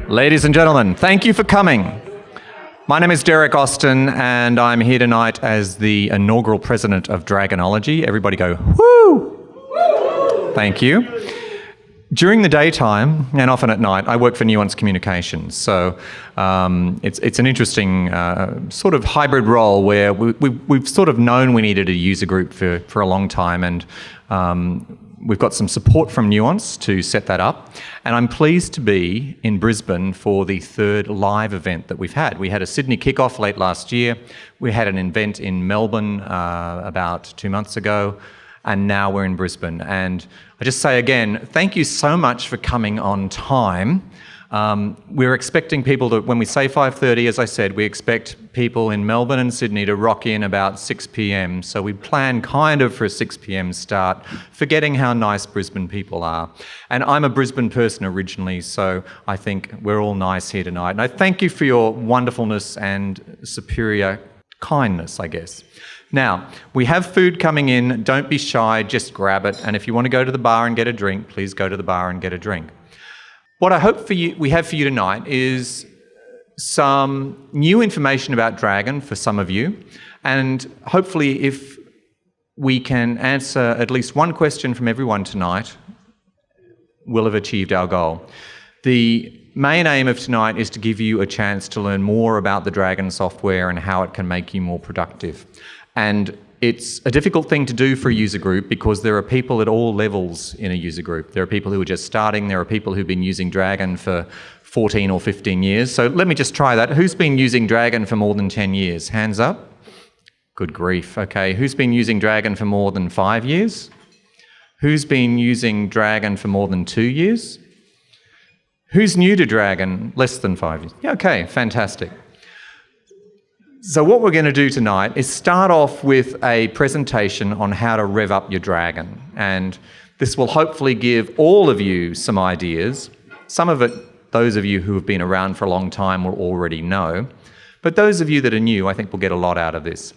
Ladies and gentlemen, thank you for coming. My name is Derek Austin, and I'm here tonight as the inaugural president of Dragonology. Everybody go, woo! Thank you. During the daytime, and often at night, I work for Nuance Communications. So it's an interesting sort of hybrid role where we've sort of known we needed a user group for a long time, and we've got some support from Nuance to set that up. And I'm pleased to be in Brisbane for the third live event that we've had. We had a Sydney kickoff late last year. We had an event in Melbourne about 2 months ago. And now we're in Brisbane. And I just say again, thank you so much for coming on time. We're expecting people to, when we say 5:30, as I said, we expect people in Melbourne and Sydney to rock in about 6 p.m. So we plan kind of for a 6 p.m. start, forgetting how nice Brisbane people are. And I'm a Brisbane person originally, so I think we're all nice here tonight. And I thank you for your wonderfulness and superior kindness, I guess. Now, we have food coming in. Don't be shy, just grab it. And if you want to go to the bar and get a drink, please go to the bar and get a drink. What I hope we have for you tonight is some new information about Dragon for some of you. And hopefully, if we can answer at least one question from everyone tonight, we'll have achieved our goal. The main aim of tonight is to give you a chance to learn more about the Dragon software and how it can make you more productive. And it's a difficult thing to do for a user group because there are people at all levels in a user group. There are people who are just starting. There are people who've been using Dragon for 14 or 15 years. So let me just try that. Who's been using Dragon for more than 10 years? Hands up. Good grief. Okay. Who's been using Dragon for more than 5 years? Who's been using Dragon for more than 2 years? Who's new to Dragon? Less than 5 years. Yeah, okay, fantastic. So what we're going to do tonight is start off with a presentation on how to rev up your Dragon. And this will hopefully give all of you some ideas. Some of it, those of you who have been around for a long time will already know. But those of you that are new, I think will get a lot out of this.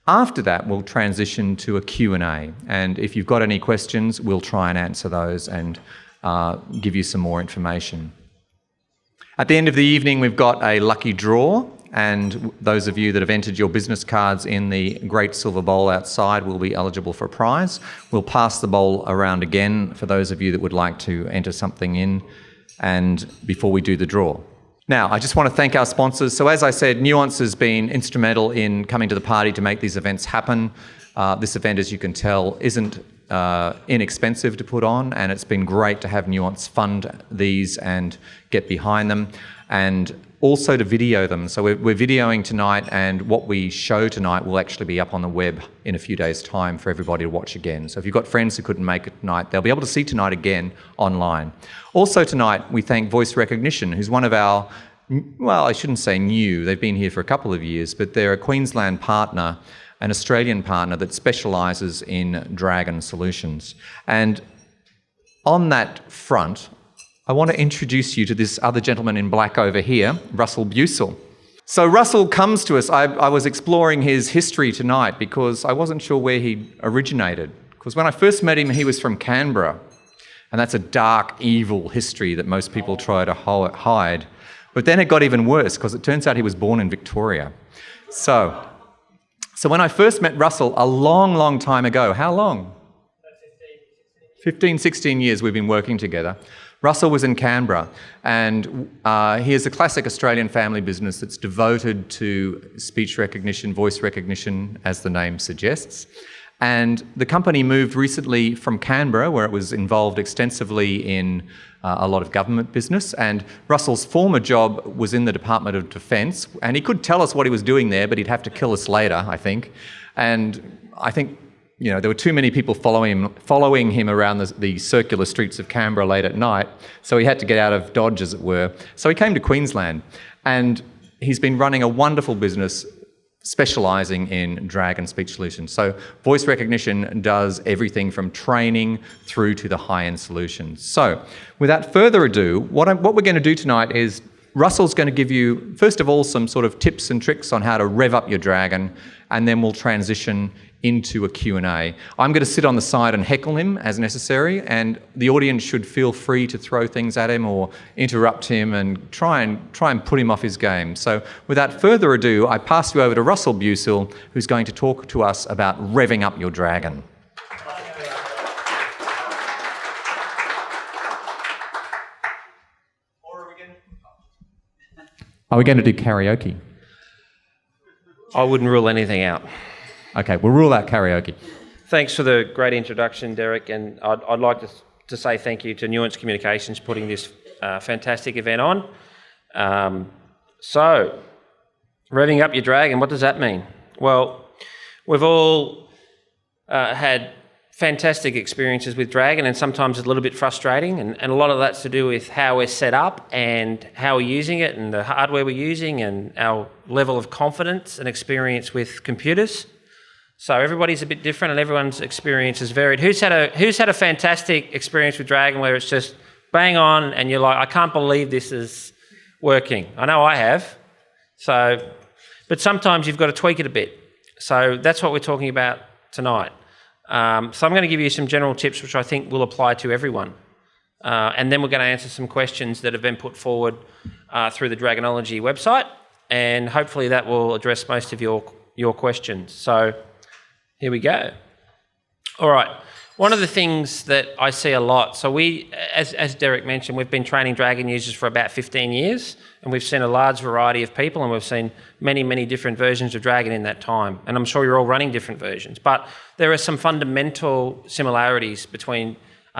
After that, we'll transition to a Q&A. And if you've got any questions, we'll try and answer those and give you some more information. At the end of the evening, we've got a lucky draw. And those of you that have entered your business cards in the great silver bowl outside will be eligible for a prize. We'll pass the bowl around again for those of you that would like to enter something in and before we do the draw. Now, I just want to thank our sponsors. So as I said, Nuance has been instrumental in coming to the party to make these events happen. This event, as you can tell, isn't inexpensive to put on, and it's been great to have Nuance fund these and get behind them. And also to video them. So we're videoing tonight, and what we show tonight will actually be up on the web in a few days' time for everybody to watch again. So if you've got friends who couldn't make it tonight, they'll be able to see tonight again online. Also tonight, we thank Voice Recognition, who's one of our, well, I shouldn't say new, they've been here for a couple of years, but they're a Queensland partner, an Australian partner that specialises in Dragon solutions. And on that front, I want to introduce you to this other gentleman in black over here, Russell Busell. So Russell comes to us. I was exploring his history tonight because I wasn't sure where he originated. Because when I first met him, he was from Canberra. And that's a dark, evil history that most people try to hide. But then it got even worse because it turns out he was born in Victoria. So when I first met Russell a long, long time ago, how long? 15, 16 years we've been working together. Russell was in Canberra, and he is a classic Australian family business that's devoted to speech recognition, voice recognition, as the name suggests. And the company moved recently from Canberra, where it was involved extensively in a lot of government business. And Russell's former job was in the Department of Defence, and he could tell us what he was doing there, but he'd have to kill us later, I think. And I think, you know, there were too many people following him around the circular streets of Canberra late at night, so he had to get out of Dodge, as it were. So he came to Queensland, and he's been running a wonderful business specialising in Dragon speech solutions. So voice recognition does everything from training through to the high-end solutions. So without further ado, what we're going to do tonight is Russell's going to give you, first of all, some sort of tips and tricks on how to rev up your Dragon, and then we'll transition into a Q&A. I'm going to sit on the side and heckle him as necessary, and the audience should feel free to throw things at him or interrupt him and try and put him off his game. So without further ado, I pass you over to Russell Busill, who's going to talk to us about revving up your Dragon. Are we going to do karaoke? I wouldn't rule anything out. Okay, we'll rule out karaoke. Thanks for the great introduction, Derek, and I'd like to say thank you to Nuance Communications for putting this fantastic event on. So, revving up your Dragon, what does that mean? Well, we've all had fantastic experiences with Dragon, and sometimes it's a little bit frustrating, and a lot of that's to do with how we're set up and how we're using it and the hardware we're using and our level of confidence and experience with computers. So everybody's a bit different and everyone's experience is varied. Who's had a fantastic experience with Dragon where it's just bang on and you're like, I can't believe this is working? I know I have. But sometimes you've got to tweak it a bit. So that's what we're talking about tonight. So I'm going to give you some general tips which I think will apply to everyone. And then we're going to answer some questions that have been put forward through the Dragonology website, and hopefully that will address most of your questions. So here we go. All right. One of the things that I see a lot, so as Derek mentioned, we've been training Dragon users for about 15 years, and we've seen a large variety of people, and we've seen many, many different versions of Dragon in that time. And I'm sure you're all running different versions, but there are some fundamental similarities between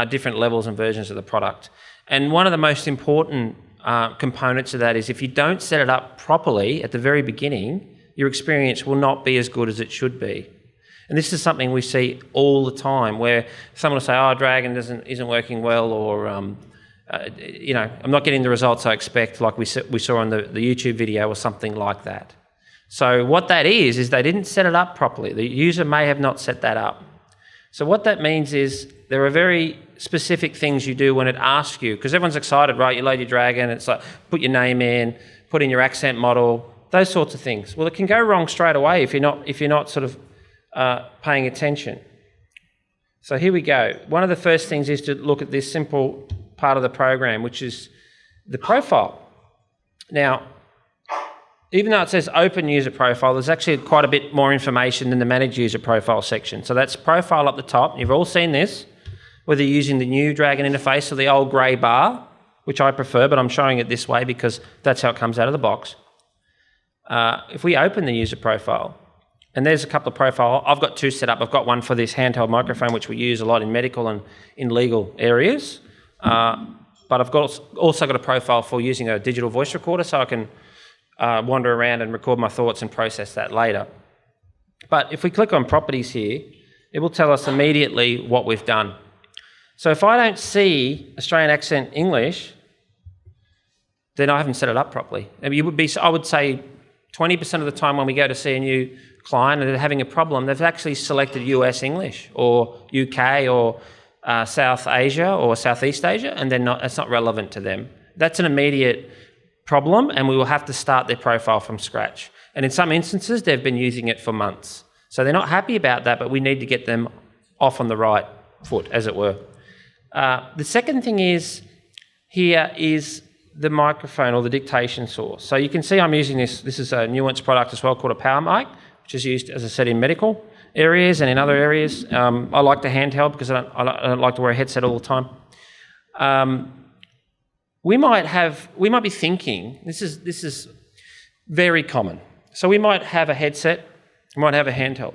different levels and versions of the product. And one of the most important components of that is if you don't set it up properly at the very beginning, your experience will not be as good as it should be. And this is something we see all the time, where someone will say, "Oh, Dragon isn't working well," or I'm not getting the results I expect, like we saw on the YouTube video or something like that. So what that is they didn't set it up properly. The user may have not set that up. So what that means is there are very specific things you do when it asks you, because everyone's excited, right? You load your Dragon, it's like put your name in, put in your accent model, those sorts of things. Well, it can go wrong straight away if you're not sort of paying attention. So here we go. One of the first things is to look at this simple part of the program, which is the profile. Now, even though it says open user profile, there's actually quite a bit more information than the manage user profile section. So that's profile up the top. You've all seen this, whether you're using the new Dragon interface or the old grey bar, which I prefer, but I'm showing it this way because that's how it comes out of the box. If we open the user profile, and there's a couple of profiles. I've got two set up. I've got one for this handheld microphone, which we use a lot in medical and in legal areas. But I've also got a profile for using a digital voice recorder, so I can wander around and record my thoughts and process that later. But if we click on properties here, it will tell us immediately what we've done. So if I don't see Australian accent English, then I haven't set it up properly. I would say 20% of the time when we go to see a new client and they're having a problem, they've actually selected US English or UK or South Asia or Southeast Asia, and it's not relevant to them. That's an immediate problem, and we will have to start their profile from scratch. And in some instances, they've been using it for months. So they're not happy about that, but we need to get them off on the right foot, as it were. The second thing is the microphone or the dictation source. So you can see I'm using this. This is a Nuance product as well called a Power Mic, which is used, as I said, in medical areas and in other areas. I like the handheld because I don't like to wear a headset all the time. We might be thinking, this is very common. So we might have a headset, we might have a handheld,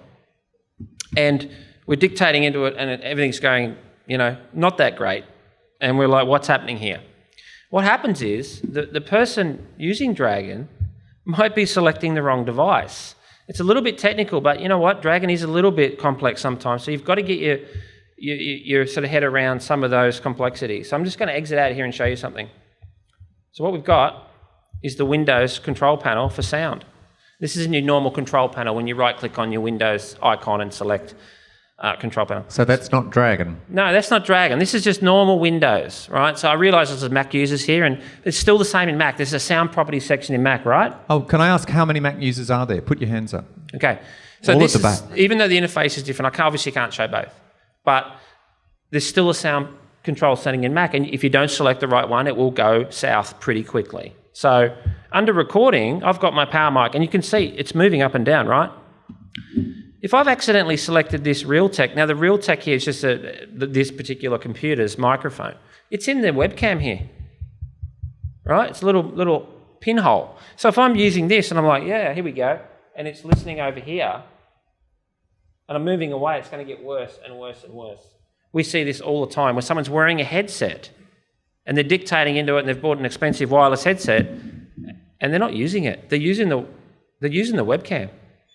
and we're dictating into it and everything's going, not that great. And we're like, what's happening here? What happens is the person using Dragon might be selecting the wrong device. It's a little bit technical, but you know what? Dragon is a little bit complex sometimes, so you've got to get your sort of head around some of those complexities. So I'm just going to exit out of here and show you something. So what we've got is the Windows control panel for sound. This isn't your normal control panel when you right-click on your Windows icon and select control panel. So that's not Dragon. No, that's not Dragon. This is just normal Windows, right? So I realise there's Mac users here, and it's still the same in Mac. There's a sound properties section in Mac, right? Oh, can I ask how many Mac users are there? Put your hands up. Okay. So All this at the is, back. even though the interface is different, obviously can't show both. But there's still a sound control setting in Mac, and if you don't select the right one, it will go south pretty quickly. So under recording, I've got my power mic, and you can see it's moving up and down, right? If I've accidentally selected this Realtek, now the Realtek here is just this particular computer's microphone. It's in the webcam here, right? It's a little pinhole. So if I'm using this and I'm like, yeah, here we go, and it's listening over here, and I'm moving away, it's going to get worse and worse and worse. We see this all the time where someone's wearing a headset and they're dictating into it and they've bought an expensive wireless headset and they're not using it. They're using the webcam.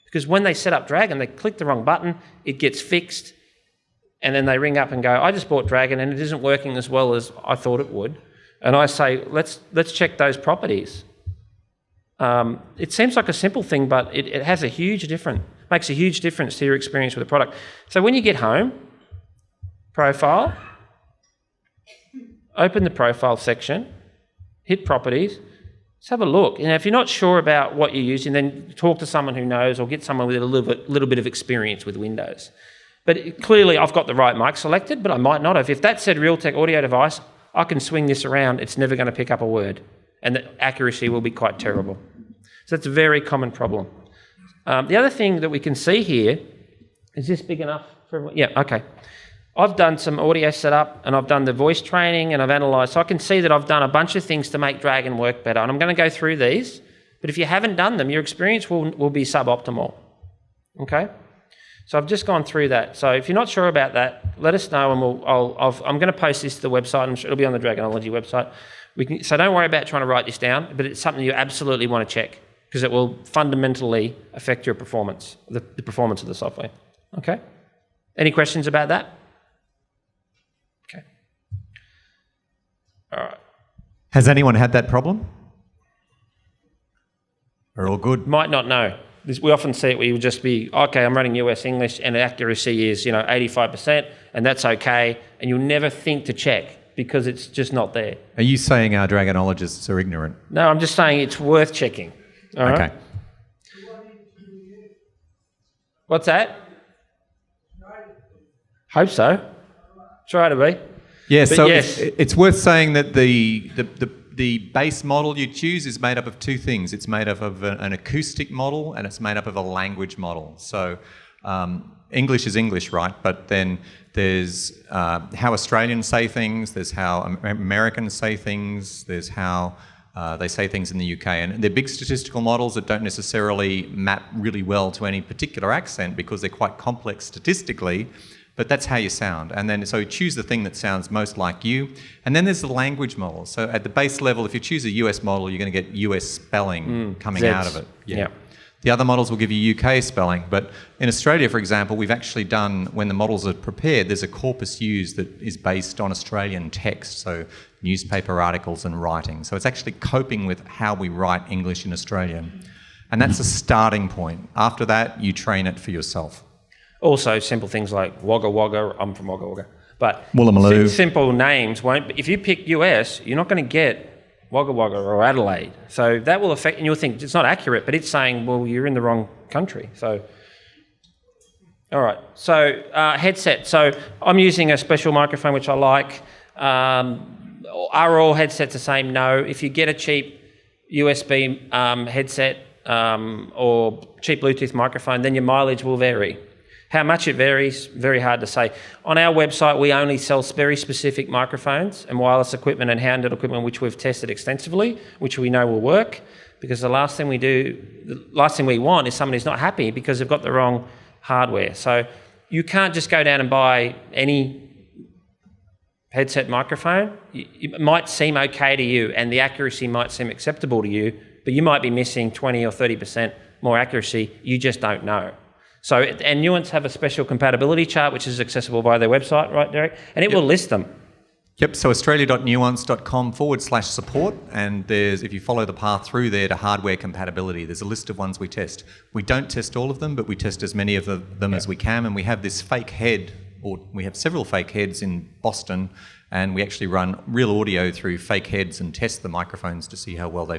Because when they set up Dragon, they click the wrong button, it gets fixed, and then they ring up and go, I just bought Dragon and it isn't working as well as I thought it would. And I say, let's check those properties. It seems like a simple thing, but it has makes a huge difference to your experience with the product. So when you get home, Profile, open the Profile section, hit Properties, let's have a look. And if you're not sure about what you're using, then talk to someone who knows or get someone with a little bit of experience with Windows. But clearly I've got the right mic selected, but I might not have. If that said Realtek audio device, I can swing this around. It's never going to pick up a word. And the accuracy will be quite terrible. So that's a very common problem. The other thing that we can see here, is this big enough for everyone? Yeah, okay. I've done some audio setup and I've done the voice training and I've analysed. So I can see that I've done a bunch of things to make Dragon work better. And I'm going to go through these. But if you haven't done them, your experience will be suboptimal. Okay? So I've just gone through that. So if you're not sure about that, let us know and I'm going to post this to the website. I'm sure it'll be on the Dragonology website. So don't worry about trying to write this down, but it's something you absolutely want to check because it will fundamentally affect your performance, the performance of the software. Okay? Any questions about that? Okay. All right. Has anyone had that problem? We're all good. Might not know. We often see it where you would just be, okay, I'm running US English and the accuracy is, 85%, and that's okay, and you'll never think to check because it's just not there. Are you saying our Dragonologists are ignorant? No, I'm just saying it's worth checking. All right? Okay. What's that? Hope so. Try to be. Yeah, But so yes. it's worth saying that the base model you choose is made up of two things. It's made up of an acoustic model and it's made up of a language model. So English is English, right? But then there's how Australians say things, there's how Americans say things, there's how they say things in the UK. And they're big statistical models that don't necessarily map really well to any particular accent because they're quite complex statistically. But that's how you sound. And then, so choose the thing that sounds most like you. And then there's the language model. So at the base level, if you choose a US model, you're going to get US spelling coming out of it. Yeah. The other models will give you UK spelling. But in Australia, for example, we've actually done, when the models are prepared, there's a corpus used that is based on Australian text. So newspaper articles and writing. So it's actually coping with how we write English in Australia. And that's a starting point. After that, you train it for yourself. Also, simple things like Wagga Wagga, I'm from Wagga Wagga, but Woolloomooloo. simple names won't, if you pick US, you're not going to get Wagga Wagga or Adelaide. So that will affect, and you'll think it's not accurate, but it's saying, well, you're in the wrong country. So, all right. So headset. So I'm using a special microphone, which I like. Are all headsets the same? No. If you get a cheap USB headset or cheap Bluetooth microphone, then your mileage will vary. How much it varies, very hard to say. On our website, we only sell very specific microphones and wireless equipment and handheld equipment, which we've tested extensively, which we know will work, because the last thing we want is someone who's not happy because they've got the wrong hardware. So you can't just go down and buy any headset microphone. It might seem okay to you and the accuracy might seem acceptable to you, but you might be missing 20 or 30% more accuracy. You just don't know. So, and Nuance have a special compatibility chart which is accessible via their website, right, Derek? And it will list them. Yep, so australia.nuance.com/support, and if you follow the path through there to hardware compatibility, there's a list of ones we test. We don't test all of them, but we test as many of them as we can, and we have this fake head, or we have several fake heads in Boston, and we actually run real audio through fake heads and test the microphones to see how well they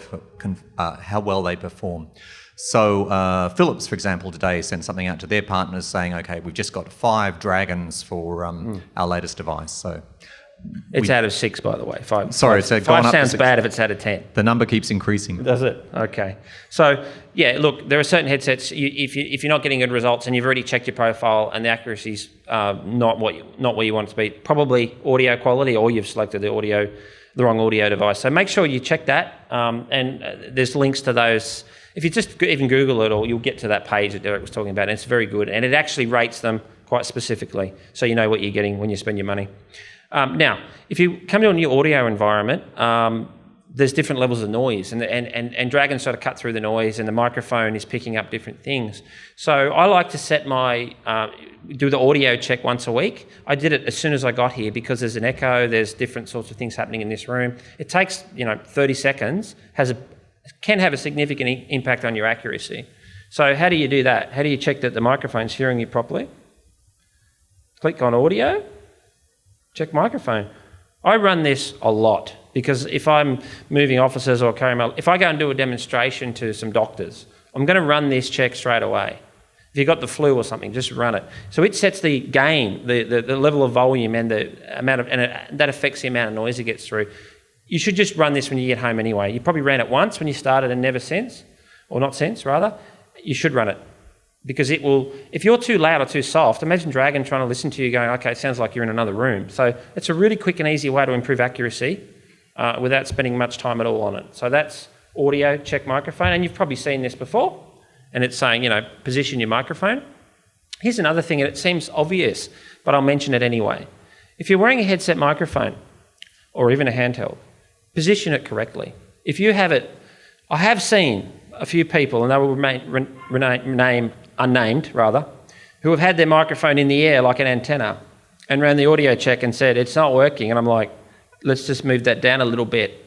perform. So Philips, for example, today sent something out to their partners saying, okay, we've just got 5 Dragons for our latest device. So it's out of 6, by the way. 5. Sorry, five, it's gone up to sounds 6. bad if it's out of 10. The number keeps increasing. Does it? Okay. So, yeah, look, there are certain headsets, if you're not getting good results and you've already checked your profile and the accuracy's not where you want it to be, probably audio quality, or you've selected the wrong audio device. So make sure you check that, and there's links to those. If you just even Google it, or you'll get to that page that Derek was talking about, and it's very good, and it actually rates them quite specifically, so you know what you're getting when you spend your money. Now, if you come to a new audio environment, there's different levels of noise, and Dragon sort of cut through the noise, and the microphone is picking up different things. So I like to set do the audio check once a week. I did it as soon as I got here because there's an echo, there's different sorts of things happening in this room. It takes 30 seconds, can have a significant impact on your accuracy. So how do you do that? How do you check that the microphone's hearing you properly? Click on audio. Check microphone. I run this a lot because if I'm moving offices or if I go and do a demonstration to some doctors, I'm going to run this check straight away. If you've got the flu or something, just run it. So it sets the gain, the level of volume and the amount of, and that affects the amount of noise it gets through. You should just run this when you get home anyway. You probably ran it once when you started and never since, or not since rather. You should run it. Because it will, if you're too loud or too soft, imagine Dragon trying to listen to you going, okay, it sounds like you're in another room. So it's a really quick and easy way to improve accuracy without spending much time at all on it. So that's audio, check microphone, and you've probably seen this before, and it's saying, position your microphone. Here's another thing, and it seems obvious, but I'll mention it anyway. If you're wearing a headset microphone, or even a handheld, position it correctly. If you have it, I have seen a few people, and they will remain unnamed, who have had their microphone in the air like an antenna and ran the audio check and said, it's not working. And I'm like, let's just move that down a little bit.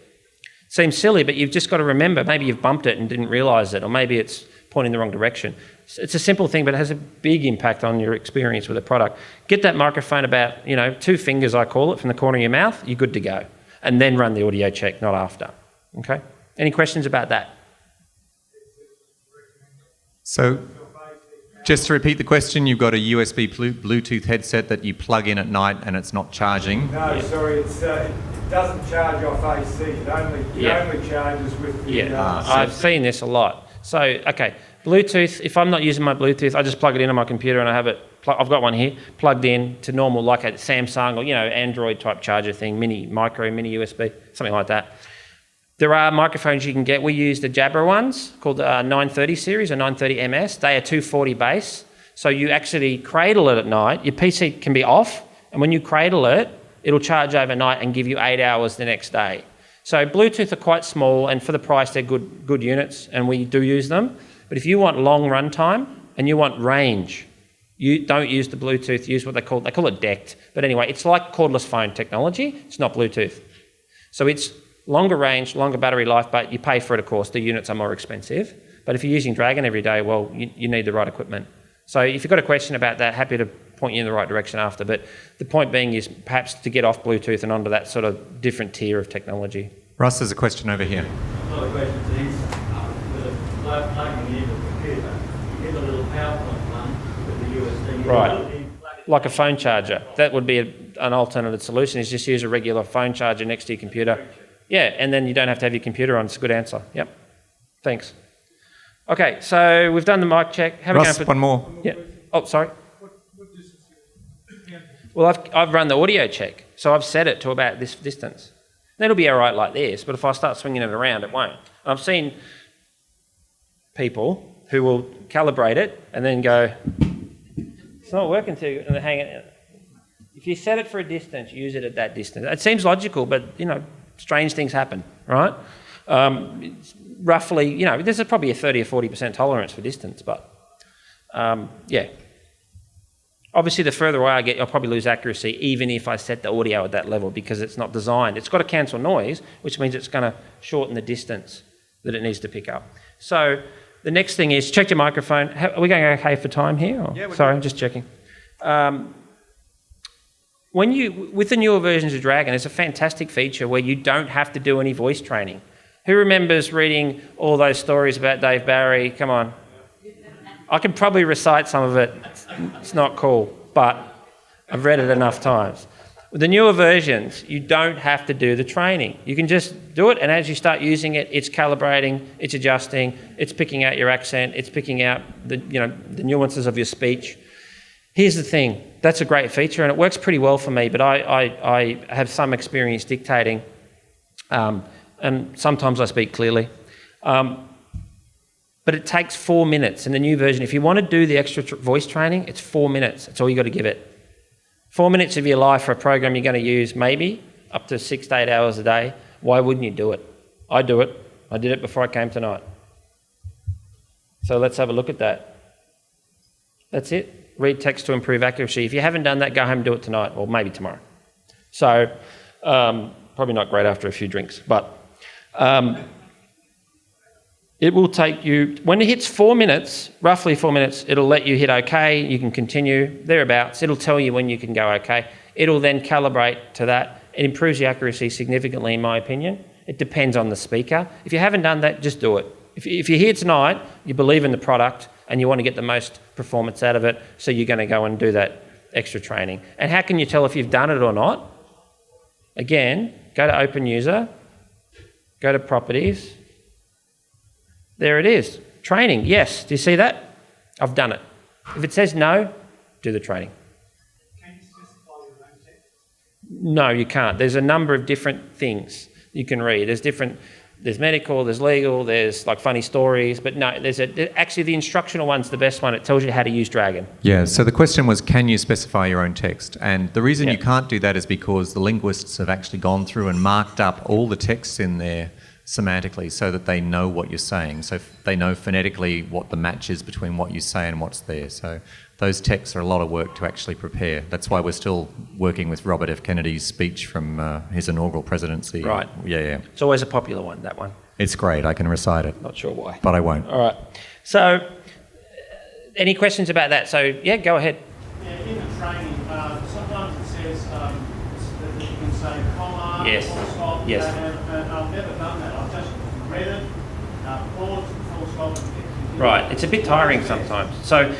Seems silly, but you've just got to remember, maybe you've bumped it and didn't realise it, or maybe it's pointing the wrong direction. It's a simple thing, but it has a big impact on your experience with the product. Get that microphone about, 2 fingers, I call it, from the corner of your mouth, you're good to go. And then run the audio check, not after. Okay? Any questions about that? So, just to repeat the question, you've got a USB Bluetooth headset that you plug in at night and it's not charging. No, sorry, it doesn't charge off AC. It only charges with the... I've seen this a lot. So, okay, Bluetooth, if I'm not using my Bluetooth, I just plug it in on my computer and I have it, I've got one here, plugged in to normal, like a Samsung or, Android type charger thing, mini USB, something like that. There are microphones you can get. We use the Jabra ones called the 930 series or 930 MS. They are 240 bass. So you actually cradle it at night. Your PC can be off, and when you cradle it, it'll charge overnight and give you 8 hours the next day. So Bluetooth are quite small, and for the price, they're good units, and we do use them. But if you want long run time and you want range, you don't use the Bluetooth, use what they call it DECT. But anyway, it's like cordless phone technology. It's not Bluetooth. So it's longer range, longer battery life, but you pay for it, of course. The units are more expensive. But if you're using Dragon every day, well, you need the right equipment. So if you've got a question about that, happy to point you in the right direction after. But the point being is perhaps to get off Bluetooth and onto that sort of different tier of technology. Russ, there's a question over here. Not a question to this. With a plugging in the computer, you get a little PowerPoint one with the USB. Right. Like a phone charger. That would be an alternative solution, is just use a regular phone charger next to your computer. Yeah, and then you don't have to have your computer on. It's a good answer. Yep. Thanks. Okay, so we've done the mic check. Russ, one more. Yeah. Oh, sorry. Well, I've run the audio check, so I've set it to about this distance. That'll be all right like this, but if I start swinging it around, it won't. I've seen people who will calibrate it and then go, it's not working too, and they hang it. If you set it for a distance, use it at that distance. It seems logical, but, strange things happen, right? Roughly, there's probably a 30 or 40% tolerance for distance, but yeah. Obviously, the further away I get, I'll probably lose accuracy, even if I set the audio at that level, because it's not designed. It's got to cancel noise, which means it's going to shorten the distance that it needs to pick up. So the next thing is check your microphone. Are we going okay for time here? Or? Yeah, we're Sorry, good. I'm just checking. With the newer versions of Dragon, there's a fantastic feature where you don't have to do any voice training. Who remembers reading all those stories about Dave Barry? Come on. I can probably recite some of it. It's not cool, but I've read it enough times. With the newer versions, you don't have to do the training. You can just do it, and as you start using it, it's calibrating, it's adjusting, it's picking out your accent, it's picking out the nuances of your speech. Here's the thing, that's a great feature, and it works pretty well for me, but I have some experience dictating, and sometimes I speak clearly. But it takes 4 minutes in the new version. If you want to do the extra voice training, it's 4 minutes. That's all you got to give it. 4 minutes of your life for a program you're going to use maybe up to 6 to 8 hours a day. Why wouldn't you do it? I do it. I did it before I came tonight. So let's have a look at that. That's it. Read text to improve accuracy. If you haven't done that, go home and do it tonight, or maybe tomorrow. So probably not great after a few drinks, but it will take you, when it hits 4 minutes, roughly 4 minutes, it'll let you hit OK, you can continue, thereabouts. It'll tell you when you can go OK. It'll then calibrate to that. It improves the accuracy significantly, in my opinion. It depends on the speaker. If you haven't done that, just do it. If you're here tonight, you believe in the product and you want to get the most performance out of it, so you're going to go and do that extra training. And how can you tell if you've done it or not? Again, go to Open User, go to Properties. There it is. Training, yes. Do you see that? I've done it. If it says no, do the training. Can you specify your own text? No, you can't. There's a number of different things you can read. There's medical, there's legal, there's like funny stories, but no, actually the instructional one's the best one. It tells you how to use Dragon. Yeah, so the question was, can you specify your own text? And the reason you can't do that is because the linguists have actually gone through and marked up all the texts in there semantically so that they know what you're saying. So they know phonetically what the match is between what you say and what's there. So those texts are a lot of work to actually prepare. That's why we're still working with Robert F. Kennedy's speech from his inaugural presidency. Right. Yeah. It's always a popular one, that one. It's great. I can recite it. Not sure why. But I won't. All right. So any questions about that? So, yeah, go ahead. Yeah, in the training, sometimes it says that you can say comma, Yes. full stop, Yes. and I've never done that. I've just read it, pause, full stop, and continue. Right. It's a bit tiring sometimes. So,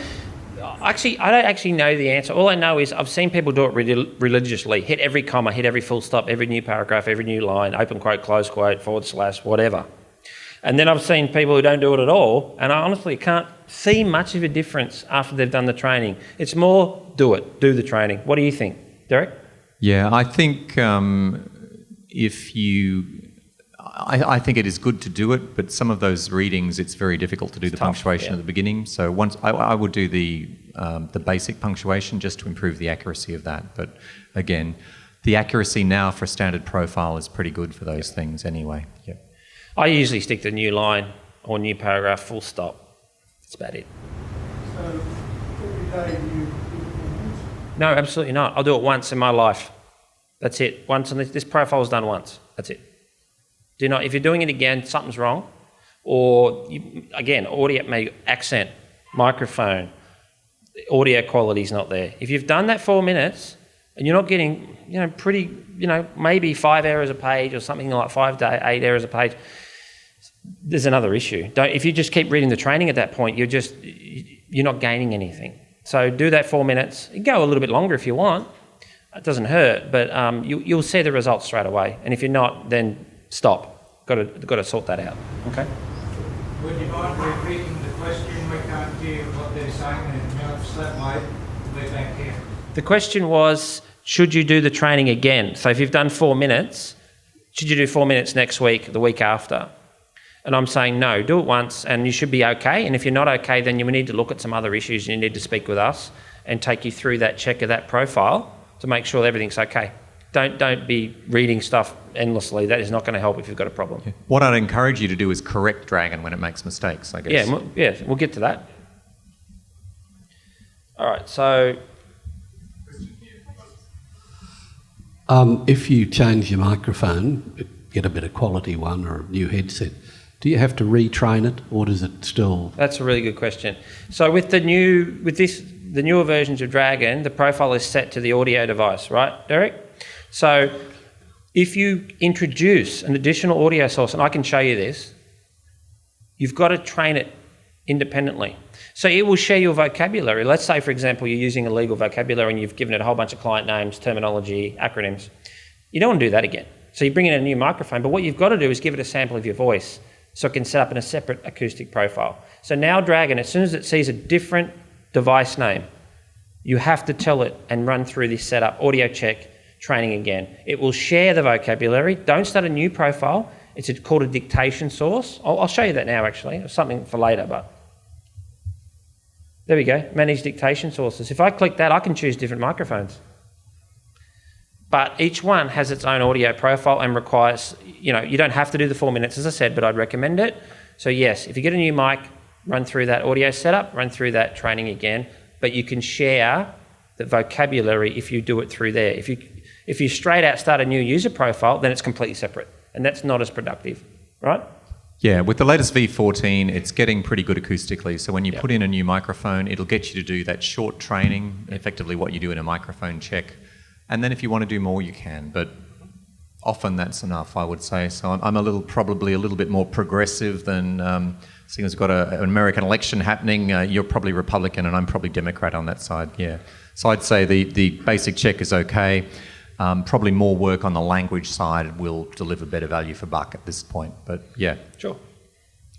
actually, I don't actually know the answer. All I know is I've seen people do it religiously. Hit every comma, hit every full stop, every new paragraph, every new line, open quote, close quote, / whatever. And then I've seen people who don't do it at all, and I honestly can't see much of a difference after they've done the training. It's more do the training. What do you think, Derek? Yeah, I think I think it is good to do it, but some of those readings, it's very difficult to do the punctuation at the beginning. So once I would do the basic punctuation just to improve the accuracy of that. But again, the accuracy now for a standard profile is pretty good for those things anyway. Yep. I usually stick to new line or new paragraph, full stop. That's about it. So every day you do it 4 minutes? No, absolutely not. I'll do it once in my life. That's it. Once, and this profile's done once. That's it. Do not. If you're doing it again, something's wrong. Or again, audio, accent, microphone, audio quality's not there. If you've done that 4 minutes and you're not getting, maybe 5 errors a page or something like 5 to 8 errors a page, there's another issue. If you just keep reading the training at that point, you're not gaining anything. So do that 4 minutes. You can go a little bit longer if you want. It doesn't hurt, but you'll see the results straight away. And if you're not, then stop. Got to sort that out. Okay. Would you mind repeating the question? We can't hear what they're saying, and so that might be back here. The question was, should you do the training again? So if you've done 4 minutes, should you do 4 minutes next week, the week after? And I'm saying no, do it once and you should be okay. And if you're not okay, then you need to look at some other issues. You need to speak with us and take you through that check of that profile to make sure that everything's okay. Don't be reading stuff endlessly. That is not going to help if you've got a problem. Yeah. What I'd encourage you to do is correct Dragon when it makes mistakes, I guess. Yeah, we'll get to that. All right, so If you change your microphone, get a better quality one or a new headset, do you have to retrain it, or does it still? That's a really good question. So with the newer versions of Dragon, the profile is set to the audio device, right, Derek? So if you introduce an additional audio source, and I can show you this, you've got to train it independently. So it will share your vocabulary. Let's say, for example, you're using illegal vocabulary and you've given it a whole bunch of client names, terminology, acronyms. You don't want to do that again. So you bring in a new microphone, but what you've got to do is give it a sample of your voice so it can set up in a separate acoustic profile. So now Dragon, as soon as it sees a different device name, you have to tell it and run through this setup, audio check, training again. It will share the vocabulary. Don't start a new profile. It's called a dictation source. I'll show you that now, actually. It's something for later, but there we go, manage dictation sources. If I click that, I can choose different microphones. But each one has its own audio profile and requires, you don't have to do the 4 minutes, as I said, but I'd recommend it. So yes, if you get a new mic, run through that audio setup, run through that training again, but you can share the vocabulary if you do it through there. If you straight out start a new user profile, then it's completely separate, and that's not as productive, right? Yeah, with the latest V14, it's getting pretty good acoustically. So when you put in a new microphone, it'll get you to do that short training, effectively what you do in a microphone check. And then if you want to do more, you can. But often that's enough, I would say. So I'm probably a little bit more progressive than, seeing as we've got an American election happening, you're probably Republican and I'm probably Democrat on that side, yeah. So I'd say the basic check is okay. Probably more work on the language side will deliver better value for buck at this point, but yeah. Sure.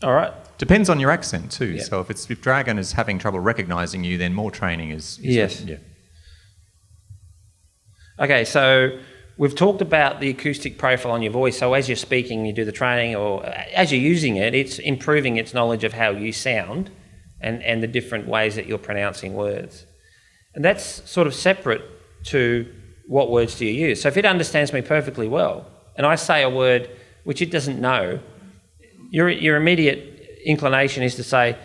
All right. Depends on your accent too. Yeah. So if Dragon is having trouble recognising you, then more training is yes. Yeah. Okay, so we've talked about the acoustic profile on your voice. So as you're speaking, you do the training, or as you're using it, it's improving its knowledge of how you sound and the different ways that you're pronouncing words. And that's sort of separate to what words do you use. So if it understands me perfectly well, and I say a word which it doesn't know, your immediate inclination is to say,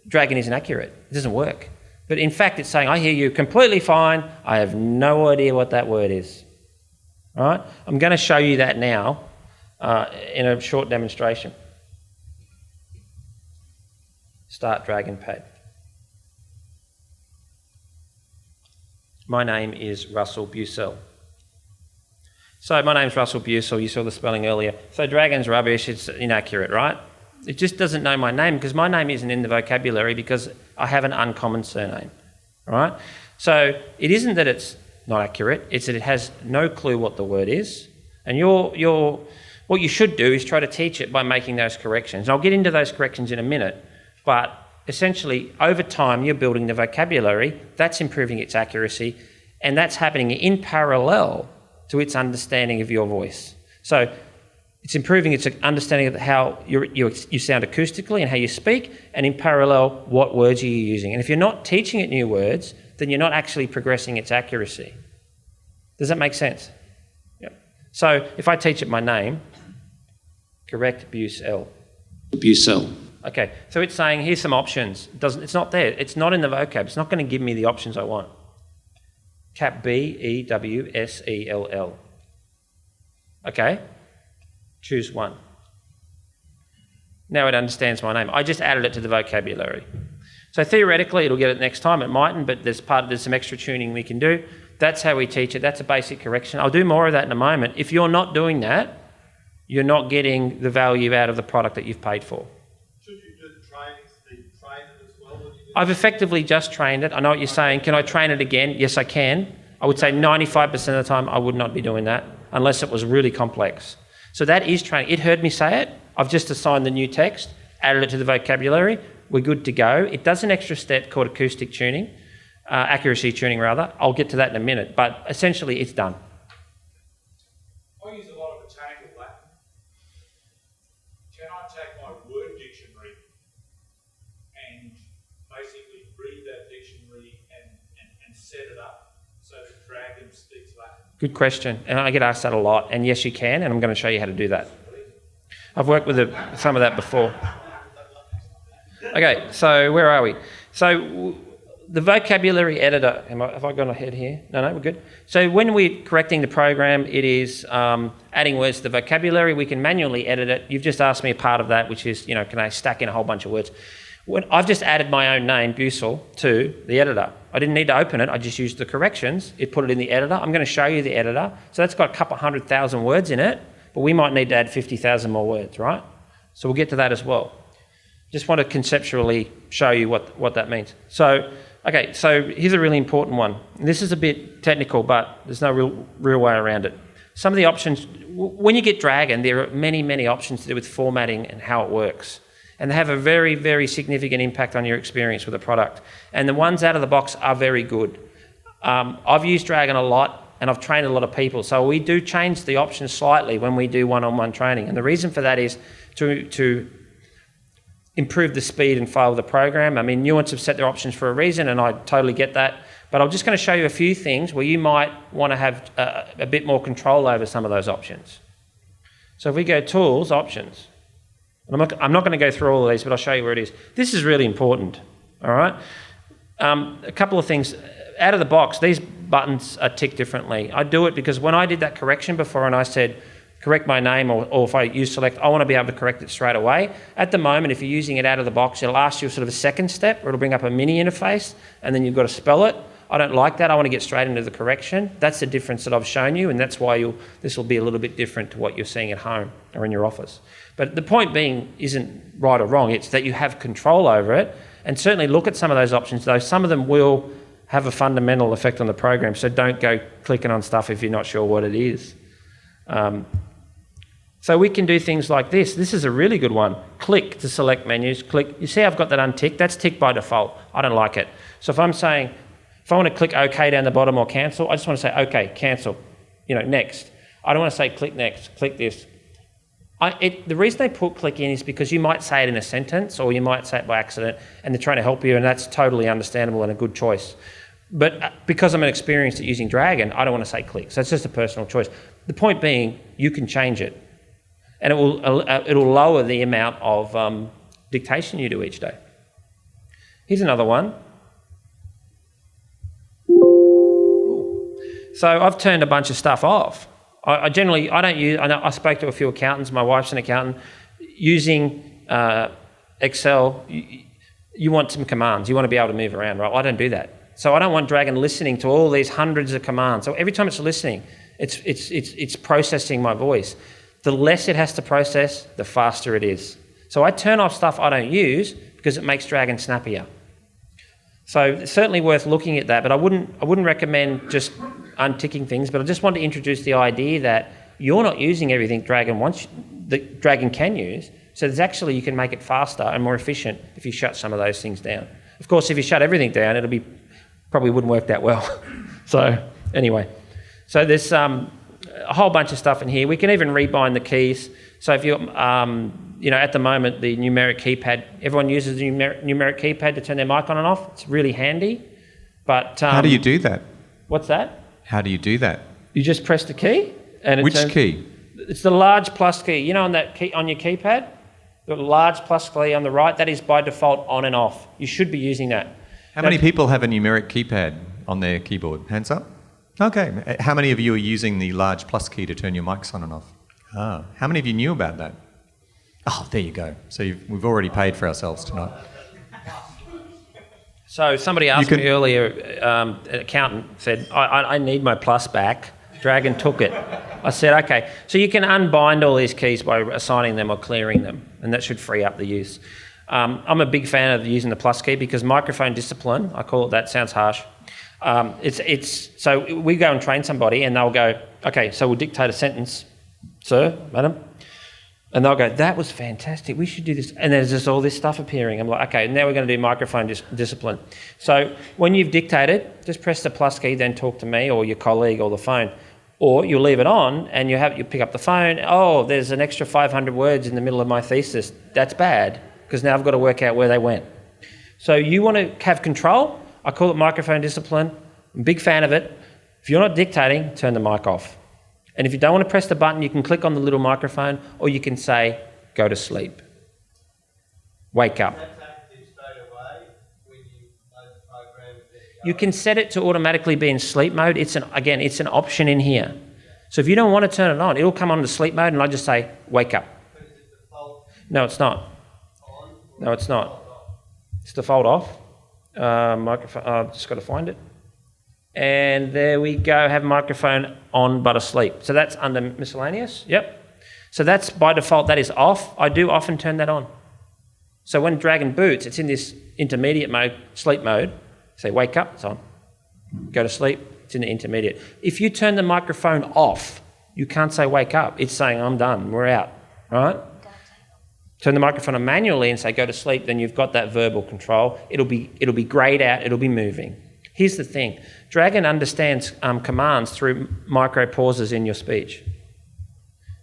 Dragon isn't accurate. It doesn't work. But in fact, it's saying, I hear you completely fine. I have no idea what that word is. All right? I'm going to show you that now in a short demonstration. Start Dragon Pad. My name is Russell Bussell. So my name's Russell Bussell. You saw the spelling earlier. So Dragon's rubbish. It's inaccurate, right? It just doesn't know my name because my name isn't in the vocabulary because I have an uncommon surname, all right? So it isn't that it's not accurate, it's that it has no clue what the word is. And what you should do is try to teach it by making those corrections. And I'll get into those corrections in a minute, but essentially over time you're building the vocabulary, that's improving its accuracy, and that's happening in parallel to its understanding of your voice. So it's improving its understanding of how you sound acoustically and how you speak, and in parallel, what words are you using. And if you're not teaching it new words, then you're not actually progressing its accuracy. Does that make sense? Yep. So if I teach it my name, correct Bussell. Bussell. Okay, so it's saying, here's some options. It's not there. It's not in the vocab. It's not going to give me the options I want. Cap Bewsell. Okay. Choose one. Now it understands my name. I just added it to the vocabulary. So theoretically, it'll get it next time. It mightn't, but there's some extra tuning we can do. That's how we teach it. That's a basic correction. I'll do more of that in a moment. If you're not doing that, you're not getting the value out of the product that you've paid for. Should you do train it as well? I've effectively just trained it. I know what you're saying. Can I train it again? Yes, I can. I would say 95% of the time I would not be doing that unless it was really complex. So that is training. It heard me say it. I've just assigned the new text, added it to the vocabulary. We're good to go. It does an extra step called acoustic tuning, accuracy tuning rather. I'll get to that in a minute, but essentially it's done. I use a lot of botanical Latin. Can I take my word dictionary and basically read that dictionary and set it up so that Dragon speaks Latin? Good question, and I get asked that a lot, and yes you can, and I'm going to show you how to do that. I've worked with some of that before. Okay, so where are we? So the vocabulary editor, have I gone ahead here? No, we're good. So when we're correcting the program, it is adding words to the vocabulary. We can manually edit it. You've just asked me a part of that, which is, can I stack in a whole bunch of words? I've just added my own name, Bucel, to the editor. I didn't need to open it. I just used the corrections. It put it in the editor. I'm going to show you the editor. So that's got a couple 100,000 words in it, but we might need to add 50,000 more words, right? So we'll get to that as well. Just want to conceptually show you what that means. So here's a really important one. This is a bit technical, but there's no real way around it. Some of the options, when you get Dragon, there are many, many options to do with formatting and how it works. And they have a very, very significant impact on your experience with the product. And the ones out of the box are very good. I've used Dragon a lot, and I've trained a lot of people. So we do change the options slightly when we do one-on-one training. And the reason for that is to improve the speed and flow of the program. I mean, Nuance have set their options for a reason, and I totally get that. But I'm just going to show you a few things where you might want to have a bit more control over some of those options. So if we go Tools, Options. And I'm not going to go through all of these, but I'll show you where it is. This is really important, all right? A couple of things. Out of the box, these buttons are ticked differently. I do it because when I did that correction before and I said, correct my name, or if I use select, I want to be able to correct it straight away. At the moment, if you're using it out of the box, it'll ask you sort of a second step, or it'll bring up a mini interface, and then you've got to spell it. I don't like that. I want to get straight into the correction. That's the difference that I've shown you, and that's why this will be a little bit different to what you're seeing at home or in your office. But the point being isn't right or wrong. It's that you have control over it, and certainly look at some of those options, though. Some of them will have a fundamental effect on the program, so don't go clicking on stuff if you're not sure what it is. So we can do things like this. This is a really good one. Click to select menus. Click. You see I've got that unticked? That's ticked by default. I don't like it. So if I want to click OK down the bottom or cancel, I just want to say OK, cancel, next. I don't want to say click next, click this. The reason they put click in is because you might say it in a sentence or you might say it by accident and they're trying to help you, and that's totally understandable and a good choice. But because I'm an experienced at using Dragon, I don't want to say click. So it's just a personal choice. The point being, you can change it. And it'll lower the amount of dictation you do each day. Here's another one. So I've turned a bunch of stuff off. I spoke to a few accountants. My wife's an accountant. Using Excel, you want some commands. You want to be able to move around, right? I don't do that. So I don't want Dragon listening to all these hundreds of commands. So every time it's listening, it's processing my voice. The less it has to process, the faster it is. So I turn off stuff I don't use because it makes Dragon snappier. So it's certainly worth looking at that, but I wouldn't recommend just unticking things, but I just want to introduce the idea that you're not using everything that Dragon can use, so you can make it faster and more efficient if you shut some of those things down. Of course, if you shut everything down, probably wouldn't work that well. So anyway, so there's a whole bunch of stuff in here. We can even rebind the keys. So if you're, at the moment, the numeric keypad, everyone uses the numeric keypad to turn their mic on and off. It's really handy. But how do you do that? What's that? How do you do that? You just press the key. And Which key? It's the large plus key. On that key on your keypad? The large plus key on the right, that is by default on and off. You should be using that. How many people have a numeric keypad on their keyboard? Hands up. Okay. How many of you are using the large plus key to turn your mics on and off? How many of you knew about that? Oh, there you go. So we've already paid for ourselves tonight. So somebody asked me earlier, an accountant said, I need my plus back. Dragon took it. I said, okay. So you can unbind all these keys by assigning them or clearing them, and that should free up the use. I'm a big fan of using the plus key because microphone discipline, I call it that, sounds harsh. So we go and train somebody and they'll go, okay, so we'll dictate a sentence, sir, madam, and they'll go, that was fantastic, we should do this. And there's just all this stuff appearing. I'm like, okay, now we're going to do microphone discipline. So when you've dictated, just press the plus key, then talk to me or your colleague or the phone. Or you'll leave it on and you pick up the phone, oh, there's an extra 500 words in the middle of my thesis. That's bad, because now I've got to work out where they went. So you want to have control. I call it microphone discipline. I'm a big fan of it. If you're not dictating, turn the mic off. And if you don't want to press the button, you can click on the little microphone, or you can say, go to sleep. Wake up. That's active straight away when you load the program You can set it to automatically be in sleep mode. It's an option in here. So if you don't want to turn it on, it'll come on to sleep mode and I just say, wake up. No, it's not. No, it's not. It's default off. Microphone, I've just got to find it. And there we go, have microphone on but asleep. So that's under miscellaneous, yep. So that's by default, that is off. I do often turn that on. So when Dragon boots, it's in this intermediate mode, sleep mode. Say wake up, it's on. Go to sleep, it's in the intermediate. If you turn the microphone off, you can't say wake up. It's saying I'm done, we're out, right? Turn the microphone on manually and say go to sleep, then you've got that verbal control. It'll be greyed out, it'll be moving. Here's the thing, Dragon understands commands through micro pauses in your speech.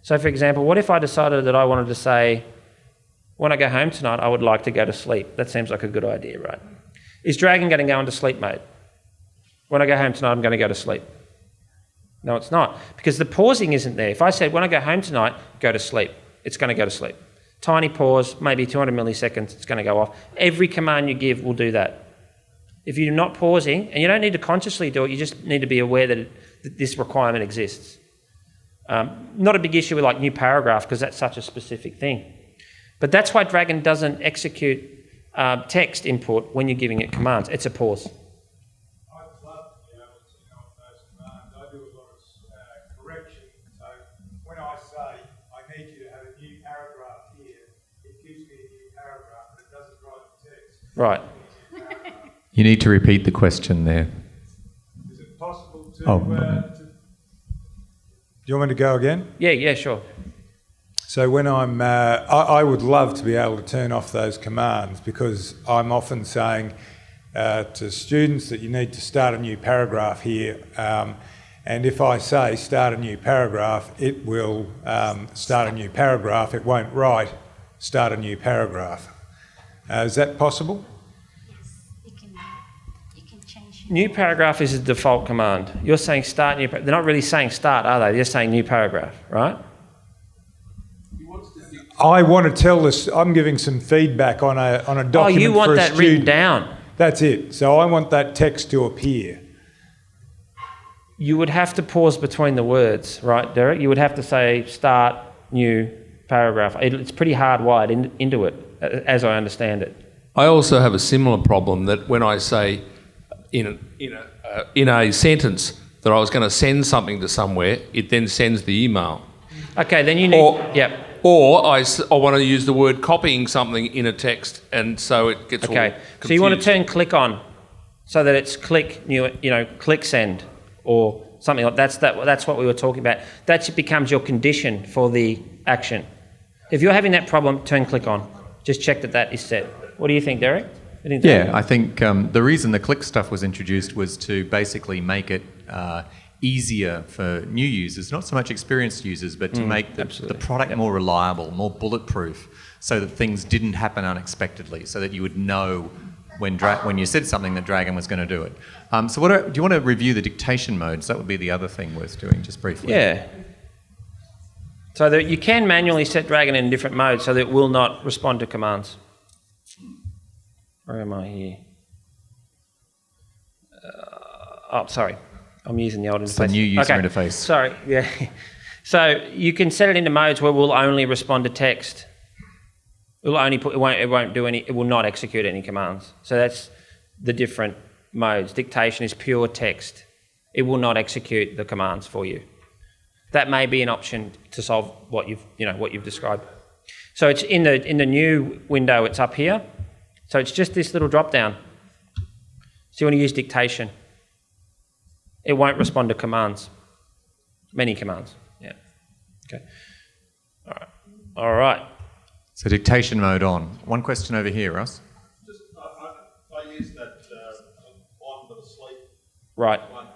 So for example, what if I decided that I wanted to say, when I go home tonight, I would like to go to sleep. That seems like a good idea, right? Is Dragon going to go into sleep mode? When I go home tonight, I'm going to go to sleep. No, it's not, because the pausing isn't there. If I said, when I go home tonight, go to sleep, it's going to go to sleep. Tiny pause, maybe 200 milliseconds, it's going to go off. Every command you give will do that. If you're not pausing, and you don't need to consciously do it, you just need to be aware that this requirement exists. Not a big issue with like new paragraph, because that's such a specific thing. But that's why Dragon doesn't execute text input when you're giving it commands. It's a pause. I'd love to be able to turn off those commands. I do a lot of correction. So when I say, I need you to have a new paragraph here, it gives me a new paragraph, but it doesn't write the text. Right. You need to repeat the question there. Is it possible to... Oh, do you want me to go again? Yeah, sure. So when I would love to be able to turn off those commands, because I'm often saying to students that you need to start a new paragraph here, and if I say start a new paragraph, it will start a new paragraph. It won't write start a new paragraph. Is that possible? You can change. New paragraph is a default command. You're saying start new. They're not really saying start, are they? They're just saying new paragraph, right? I want to tell this. I'm giving some feedback on a document. Oh, you want for a that student. written down? That's it. So I want that text to appear. You would have to pause between the words, right, Derek? You would have to say start new paragraph. It's pretty hardwired into it, as I understand it. I also have a similar problem that when I say in a sentence that I was going to send something to somewhere, it then sends the email. Okay, then you need... Yep. Or I want to use the word copying something in a text, and so it gets all confused. So you want to turn click on, so that it's click click send, or something like that. That's what we were talking about. That becomes your condition for the action. If you're having that problem, turn click on. Just check that is set. What do you think, Derek? Yeah, I think the reason the click stuff was introduced was to basically make it easier for new users, not so much experienced users, but to make the product more reliable, more bulletproof, so that things didn't happen unexpectedly, so that you would know when you said something that Dragon was going to do it. So do you want to review the dictation modes? That would be the other thing worth doing, just briefly. Yeah. So that you can manually set Dragon in different modes so that it will not respond to commands. Where am I here? Sorry. I'm using the old interface. It's the new user interface. Sorry, yeah. So you can set it into modes where we'll only respond to text. It will not execute any commands. So that's the different modes. Dictation is pure text. It will not execute the commands for you. That may be an option to solve what you've described. So it's in the new window, it's up here. So it's just this little drop down. So you want to use dictation. It won't respond to commands. Many commands. Yeah. Okay. All right. So dictation mode on. One question over here, Ross. Just I use that on but asleep Right. one.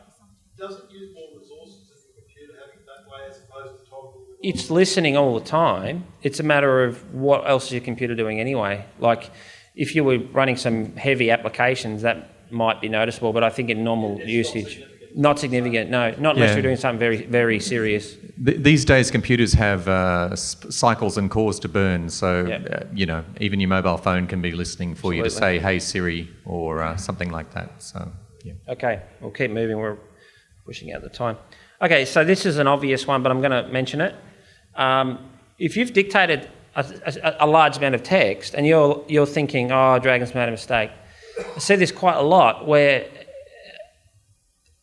Does it use more resources in your computer having it that way as opposed to toggle? It's listening all the time. It's a matter of what else is your computer doing anyway. Like if you were running some heavy applications, that might be noticeable, but I think in normal usage... Not significant, no. Not unless you're doing something very, very serious. These days, computers have cycles and cores to burn, so even your mobile phone can be listening for you to say, "Hey Siri," or something like that. So Okay, we'll keep moving. We're pushing out the time. Okay, so this is an obvious one, but I'm going to mention it. If you've dictated a large amount of text and you're thinking, oh, Dragon's made a mistake, I see this quite a lot where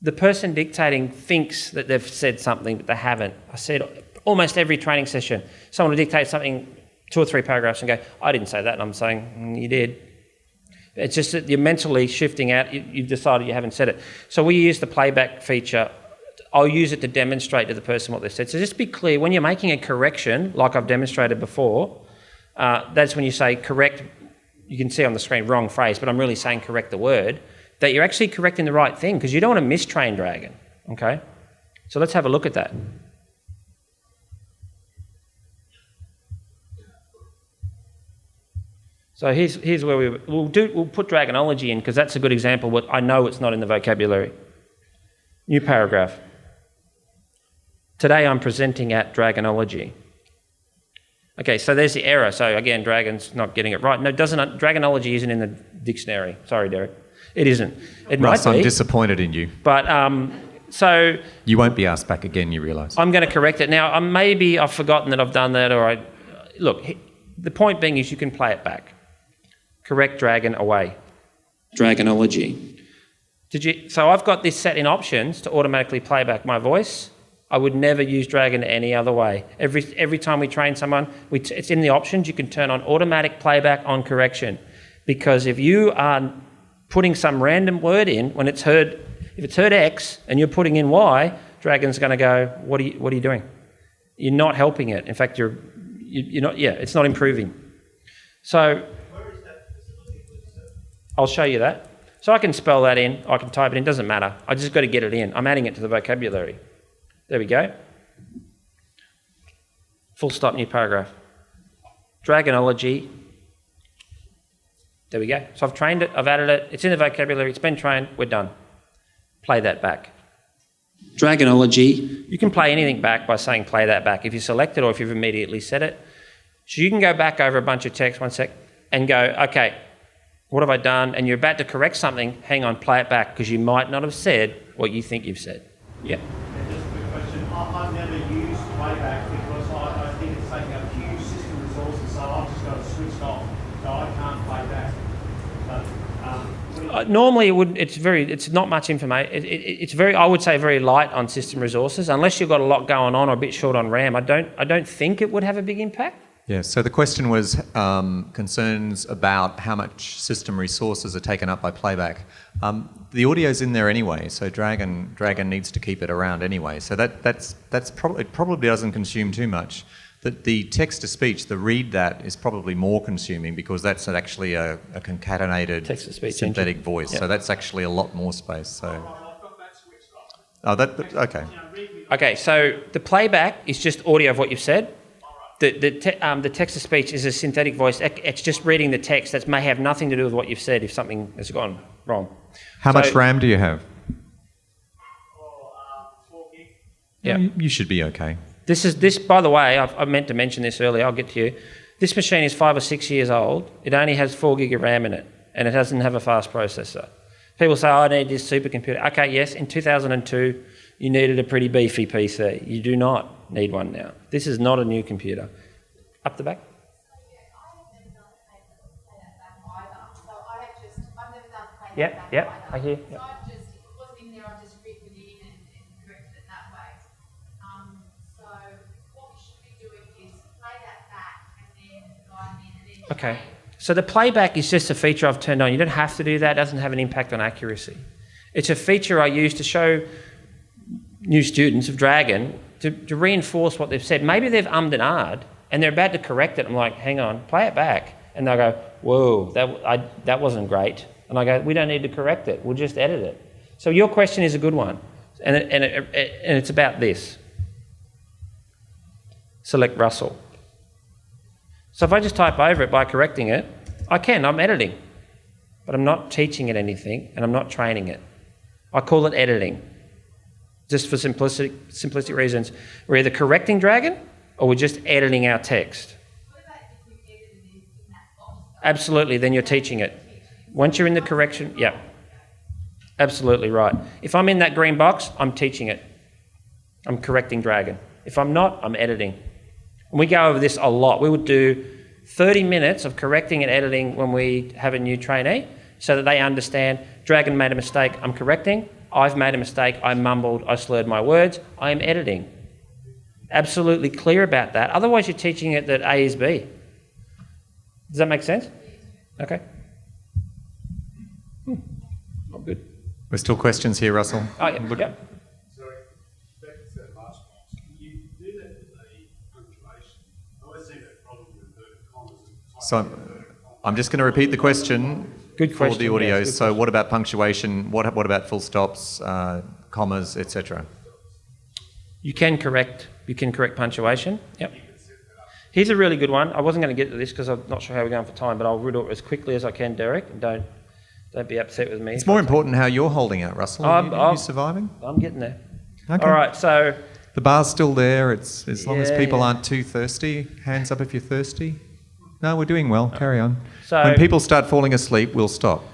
the person dictating thinks that they've said something, but they haven't. I see it almost every training session. Someone will dictate something, 2 or 3 paragraphs, and go, I didn't say that, and I'm saying, you did. It's just that you're mentally shifting out, you've decided you haven't said it. So we use the playback feature. I'll use it to demonstrate to the person what they've said. So just be clear, when you're making a correction, like I've demonstrated before, that's when you say correct, you can see on the screen wrong phrase, but I'm really saying correct the word, that you're actually correcting the right thing, because you don't want to mistrain Dragon, okay? So let's have a look at that. So here's where we'll put Dragonology in, because that's a good example, but I know it's not in the vocabulary. New paragraph. Today I'm presenting at Dragonology. Okay, so there's the error. So again, Dragon's not getting it right. No, Dragonology isn't in the dictionary. Sorry, Derek. It isn't. It Russ, might be. I'm disappointed in you. But so You won't be asked back again, you realise. I'm going to correct it. Now, maybe I've forgotten that I've done that, or look, the point being is you can play it back. Correct Dragon away. Dragonology. So I've got this set in options to automatically play back my voice. I would never use Dragon any other way. Every time we train someone, it's in the options. You can turn on automatic playback on correction, because if you are putting some random word in when if it's heard X and you're putting in Y, Dragon's going to go, what are you doing? You're not helping it. In fact, you're not. Yeah, it's not improving. So I'll show you that. So I can spell that in, I can type it in, doesn't matter. I just got to get it in. I'm adding it to the vocabulary. There we go. Full stop, new paragraph. Dragonology. There we go. So I've trained it, I've added it, it's in the vocabulary, it's been trained, we're done. Play that back. Dragonology. You can play anything back by saying play that back if you select it or if you've immediately said it. So you can go back over a bunch of text, one sec, and go, okay, what have I done? And you're about to correct something, hang on, play it back, because you might not have said what you think you've said. Yeah. And just a quick question. I've never used playback because I think it's taking up huge system resources, so I've just got to switch off, so I can't play back. But, normally it's not much information. It's very, I would say, very light on system resources, unless you've got a lot going on or a bit short on RAM. I don't think it would have a big impact. Yeah, so the question was concerns about how much system resources are taken up by playback. The audio's in there anyway, so Dragon needs to keep it around anyway. So it probably doesn't consume too much. The text-to-speech, the read that, is probably more consuming, because that's actually a concatenated Text-to-speech synthetic engine. voice. Yep. So that's actually a lot more space. So I've got that switched off. okay. Okay, so the playback is just audio of what you've said. The text-to-speech is a synthetic voice. It's just reading the text. That may have nothing to do with what you've said if something has gone wrong. How much RAM do you have? 4 gig. Yeah. You should be okay. This, by the way, I meant to mention this earlier. I'll get to you. This machine is 5 or 6 years old. It only has 4 gig of RAM in it, and it doesn't have a fast processor. People say, I need this supercomputer. Okay, yes, in 2002, you needed a pretty beefy PC. You do not need one now. This is not a new computer. Up the back. Yep, I hear. So I've just, it wasn't in there, I've just written it in and corrected it that way. So what we should be doing is play that back and then guide in and then Okay. So the playback is just a feature I've turned on. You don't have to do that. It doesn't have an impact on accuracy. It's a feature I use to show new students of Dragon to reinforce what they've said. Maybe they've ummed and ahed and they're about to correct it. I'm like, hang on, play it back. And they'll go, whoa, that wasn't great. And I go, we don't need to correct it. We'll just edit it. So your question is a good one. And it's about this. Select Russell. So if I just type over it by correcting it, I'm editing. But I'm not teaching it anything and I'm not training it. I call it editing. Just for simplistic reasons. We're either correcting Dragon or we're just editing our text. what about if we edited it in that box? Absolutely, then you're teaching it. Once you're in the correction, yeah. Absolutely right. If I'm in that green box, I'm teaching it. I'm correcting Dragon. If I'm not, I'm editing. And we go over this a lot. We would do 30 minutes of correcting and editing when we have a new trainee so that they understand Dragon made a mistake, I'm correcting. I've made a mistake, I mumbled, I slurred my words, I am editing. Absolutely clear about that. Otherwise, you're teaching it that A is B. Does that make sense? Okay. I'm good. There's still questions here, Russell. Oh, yeah. Look- Yeah. Sorry, back to that last box. You do that with a punctuation. I always see that problem with inverted commas. So I'm just going to repeat the question Good for question, the audio. yes, good So what about punctuation? What about full stops, commas, etc.? You can correct punctuation. Yep. Here's a really good one. I wasn't going to get to this because I'm not sure how we're going for time, but I'll read it as quickly as I can, Derek, and don't be upset with me. It's more important how you're holding out, Russell. Are you surviving? I'm getting there. Okay. All right, so The bar's still there. It's as long as Yeah, people yeah. aren't too thirsty. Hands up if you're thirsty. No, we're doing well. Carry on. So- when people start falling asleep, we'll stop.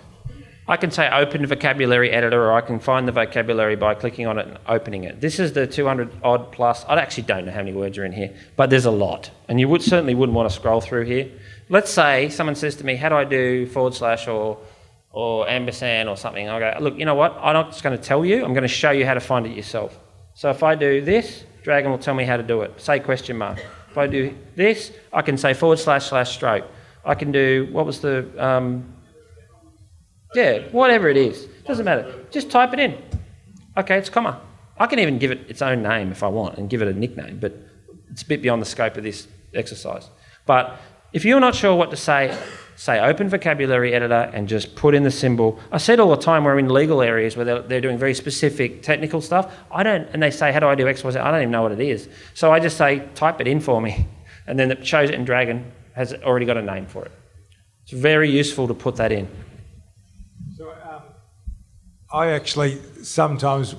I can say open vocabulary editor, or I can find the vocabulary by clicking on it and opening it. This is the 200 odd plus. I actually don't know how many words are in here, but there's a lot. And you certainly wouldn't want to scroll through here. Let's say someone says to me, how do I do / or ampersand or something? I go, look, you know what? I'm not just going to tell you. I'm going to show you how to find it yourself. So if I do this, Dragon will tell me how to do it. Say question mark. If I do this, I can say / stroke. I can do, what was the... yeah, whatever it is. Doesn't matter. Just type it in. Okay, it's comma. I can even give it its own name if I want and give it a nickname, but it's a bit beyond the scope of this exercise. But if you're not sure what to say open vocabulary editor and just put in the symbol. I said all the time we're in legal areas where they're doing very specific technical stuff. And they say, how do I do X, Y, Z? I don't even know what it is. So I just say, type it in for me. And then it shows it in Dragon, has already got a name for it. It's very useful to put that in. So I actually sometimes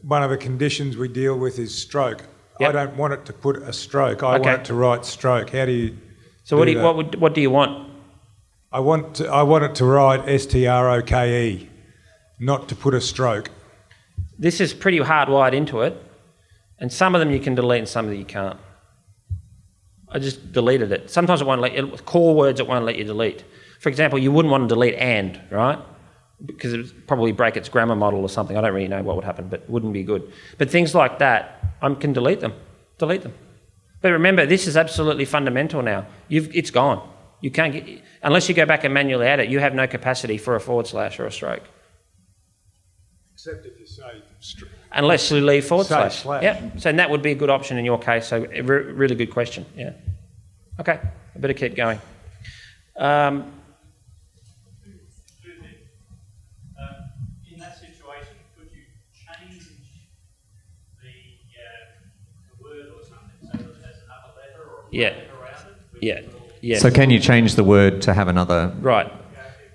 one of the conditions we deal with is stroke. Yep. I don't want it to put a stroke. I Okay. want it to write stroke. How do you? So what do you want? I want it to write STROKE, not to put a stroke. This is pretty hardwired into it, and some of them you can delete and some of them you can't. I just deleted it. Sometimes it won't let you, core words it won't let you delete. For example, you wouldn't want to delete and, right? Because it would probably break its grammar model or something. I don't really know what would happen, but it wouldn't be good. But things like that, I can delete them. But remember, this is absolutely fundamental now. It's gone. You can't get, unless you go back and manually add it, you have no capacity for a / or a stroke. Except if you say stroke. Unless you leave / Say / slash. Yeah, so that would be a good option in your case. So a really good question. Yeah. Okay, I better keep going. In that situation, could you change the word or something so that it has another letter or a Yeah. letter around it? Yeah. Yes. So can you change the word to have another? Right. If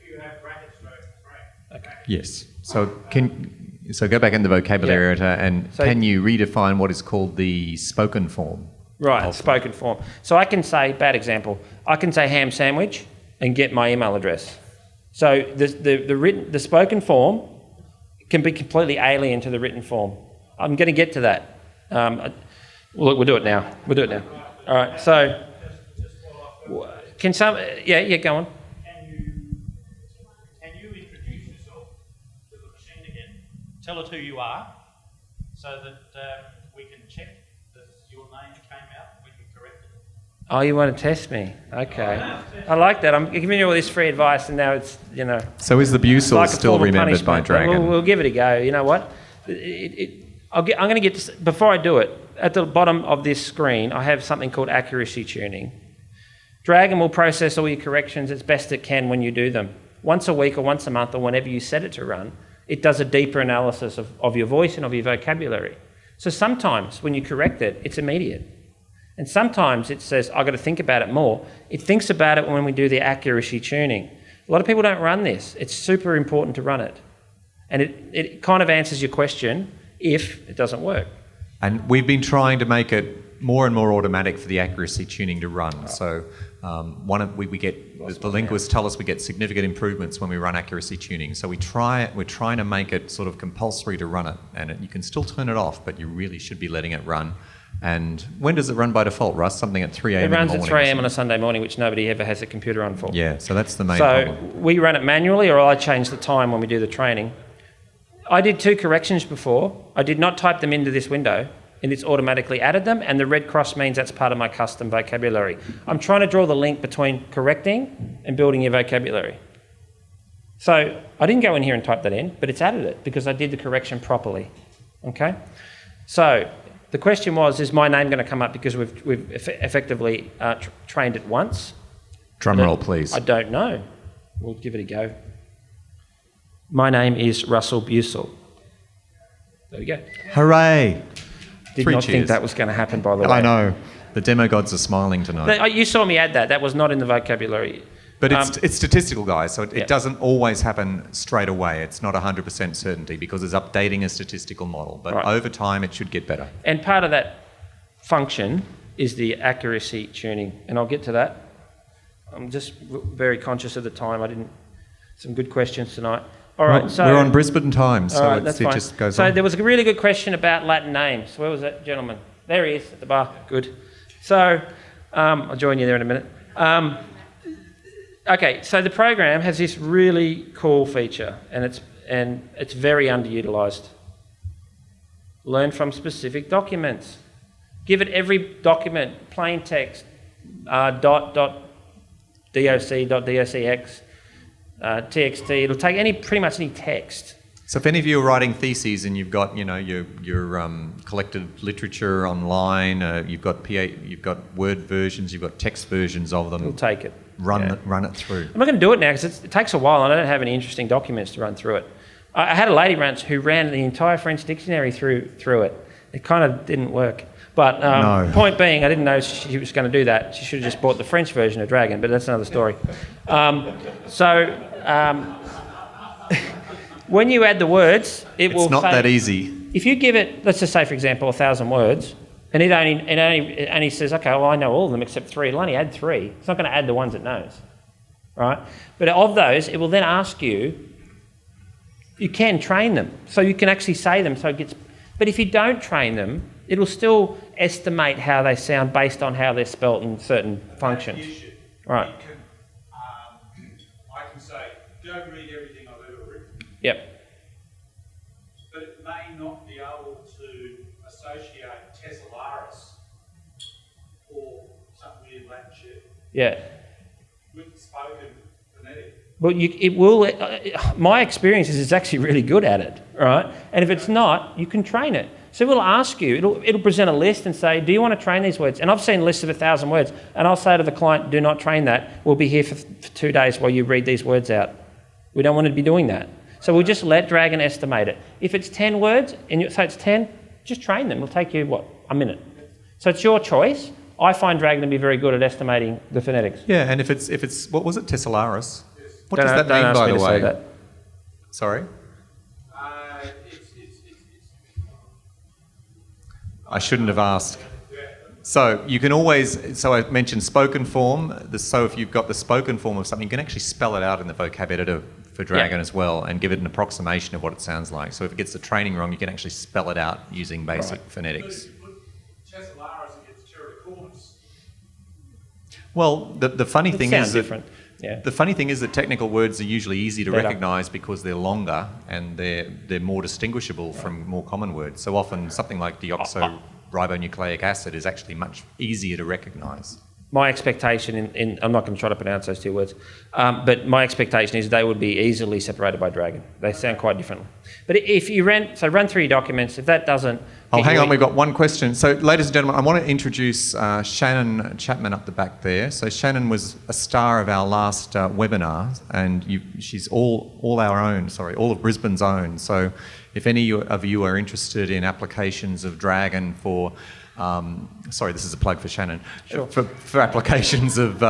you have brackets, right? Yes. So go back in the vocabulary Yeah. editor and So- can you redefine what is called the spoken form? Right, spoken form. So I can say, bad example, I can say ham sandwich and get my email address. So the spoken form can be completely alien to the written form. I'm going to get to that. We'll do it now. All right, so can some... Yeah, go on. Can you introduce yourself to the machine again? Tell it who you are, so that we can check that your name came out when you corrected it. Oh, you want to test me? Okay. I like that. I'm giving you all this free advice and now it's, So is the Bucel like a still form of remembered by punishment, but Dragon? We'll give it a go. You know what? I'm going to get to, before I do it, at the bottom of this screen, I have something called accuracy tuning. Dragon will process all your corrections as best it can when you do them. Once a week or once a month or whenever you set it to run, it does a deeper analysis of your voice and of your vocabulary. So sometimes when you correct it, it's immediate. And sometimes it says, I've got to think about it more. It thinks about it when we do the accuracy tuning. A lot of people don't run this. It's super important to run it. And it kind of answers your question if it doesn't work. And we've been trying to make it more and more automatic for the accuracy tuning to run. So we get the linguists tell us we get significant improvements when we run accuracy tuning. So we're trying to make it sort of compulsory to run it, and you can still turn it off, but you really should be letting it run. And when does it run by default, Russ? Something at 3 a.m. It in the runs morning? at 3 a.m. on a Sunday morning, which nobody ever has a computer on for. Yeah, so that's the main So problem. we run it manually, or I change the time when we do the training. I did 2 corrections before. I did not type them into this window, and it's automatically added them, and the red cross means that's part of my custom vocabulary. I'm trying to draw the link between correcting and building your vocabulary. So I didn't go in here and type that in, but it's added it because I did the correction properly. Okay? So the question was, is my name going to come up because we've effectively trained it once? Drum roll, please. I don't know. We'll give it a go. My name is Russell Busell. There we go. Hooray! Did 3 not cheers. think that was going to happen, by the way. I know. The demo gods are smiling tonight. You saw me add that. That was not in the vocabulary. But it's statistical, guys, so it Yeah. doesn't always happen straight away. It's not 100% certainty because it's updating a statistical model. But Right. over time, it should get better. And part of that function is the accuracy tuning, and I'll get to that. I'm just very conscious of the time. Some good questions tonight. All right, Well, so we're on Brisbane time, all so right, that's it fine. just goes so on. there was a really good question about Latin names. Where was that gentleman? There he is at the bar. Good. So I'll join you there in a minute. Okay, so the program has this really cool feature, and it's very underutilised. Learn from specific documents. Give it every document, plain text, docx, txt. It'll take pretty much any text. So if any of you are writing theses and you've got, your collected literature online, you've got Word versions, you've got text versions of them. It'll take it. Run Yeah. it through. I'm not going to do it now because it takes a while and I don't have any interesting documents to run through it. I had a lady once who ran the entire French dictionary through it. It kind of didn't work. But No. Point being, I didn't know she was going to do that. She should have just bought the French version of Dragon, but that's another story. When you add the words, it will It's not say, that easy. if you give it, let's just say, for example, 1,000 words, and it only says, okay, well, I know all of them except 3. It'll only add 3. It's not going to add the ones it knows, right? But of those, it will then ask you can train them. So you can actually say them. But if you don't train them, it'll still estimate how they sound based on how they're spelt in certain functions. Right. I can say, don't read everything I've ever written, Yep. but it may not be able to associate Teselaris or some weird Latin shit Yeah. with spoken phonetic. Well, it will. My experience is it's actually really good at it, right? And if it's not, you can train it. So we'll ask you. It'll present a list and say, "Do you want to train these words?" And I've seen lists of 1,000 words, and I'll say to the client, "Do not train that. We'll be here for 2 days while you read these words out. We don't want to be doing that." So we'll just let Dragon estimate it. If it's 10 words and you say it's 10, just train them. It'll take you a minute. So it's your choice. I find Dragon to be very good at estimating the phonetics. Yeah, and if it's what was it, Teselaris? What Don't does that don't mean, ask by me the to say way? that. Sorry? I shouldn't have asked. So you can always, so I mentioned spoken form. So if you've got the spoken form of something, you can actually spell it out in the vocab editor for Dragon as well and give it an approximation of what it sounds like. So if it gets the training wrong, you can actually spell it out using basic phonetics. Teselaris against Terricornis. Well, the funny thing sounds is that different. Yeah. the funny thing is that technical words are usually easy to Better. recognise because they're longer and they're more distinguishable from more common words. So often something like deoxyribonucleic acid is actually much easier to recognise. My expectation I'm not going to try to pronounce those 2 words, but my expectation is they would be easily separated by Dragon. They sound quite differently. But if you run through your documents, if that doesn't... Oh, hang on, we've got one question. So, ladies and gentlemen, I want to introduce Shannon Chapman up the back there. So, Shannon was a star of our last webinar, and she's all of Brisbane's own. So, if any of you are interested in applications of Dragon for, this is a plug for Shannon, Sure. for applications of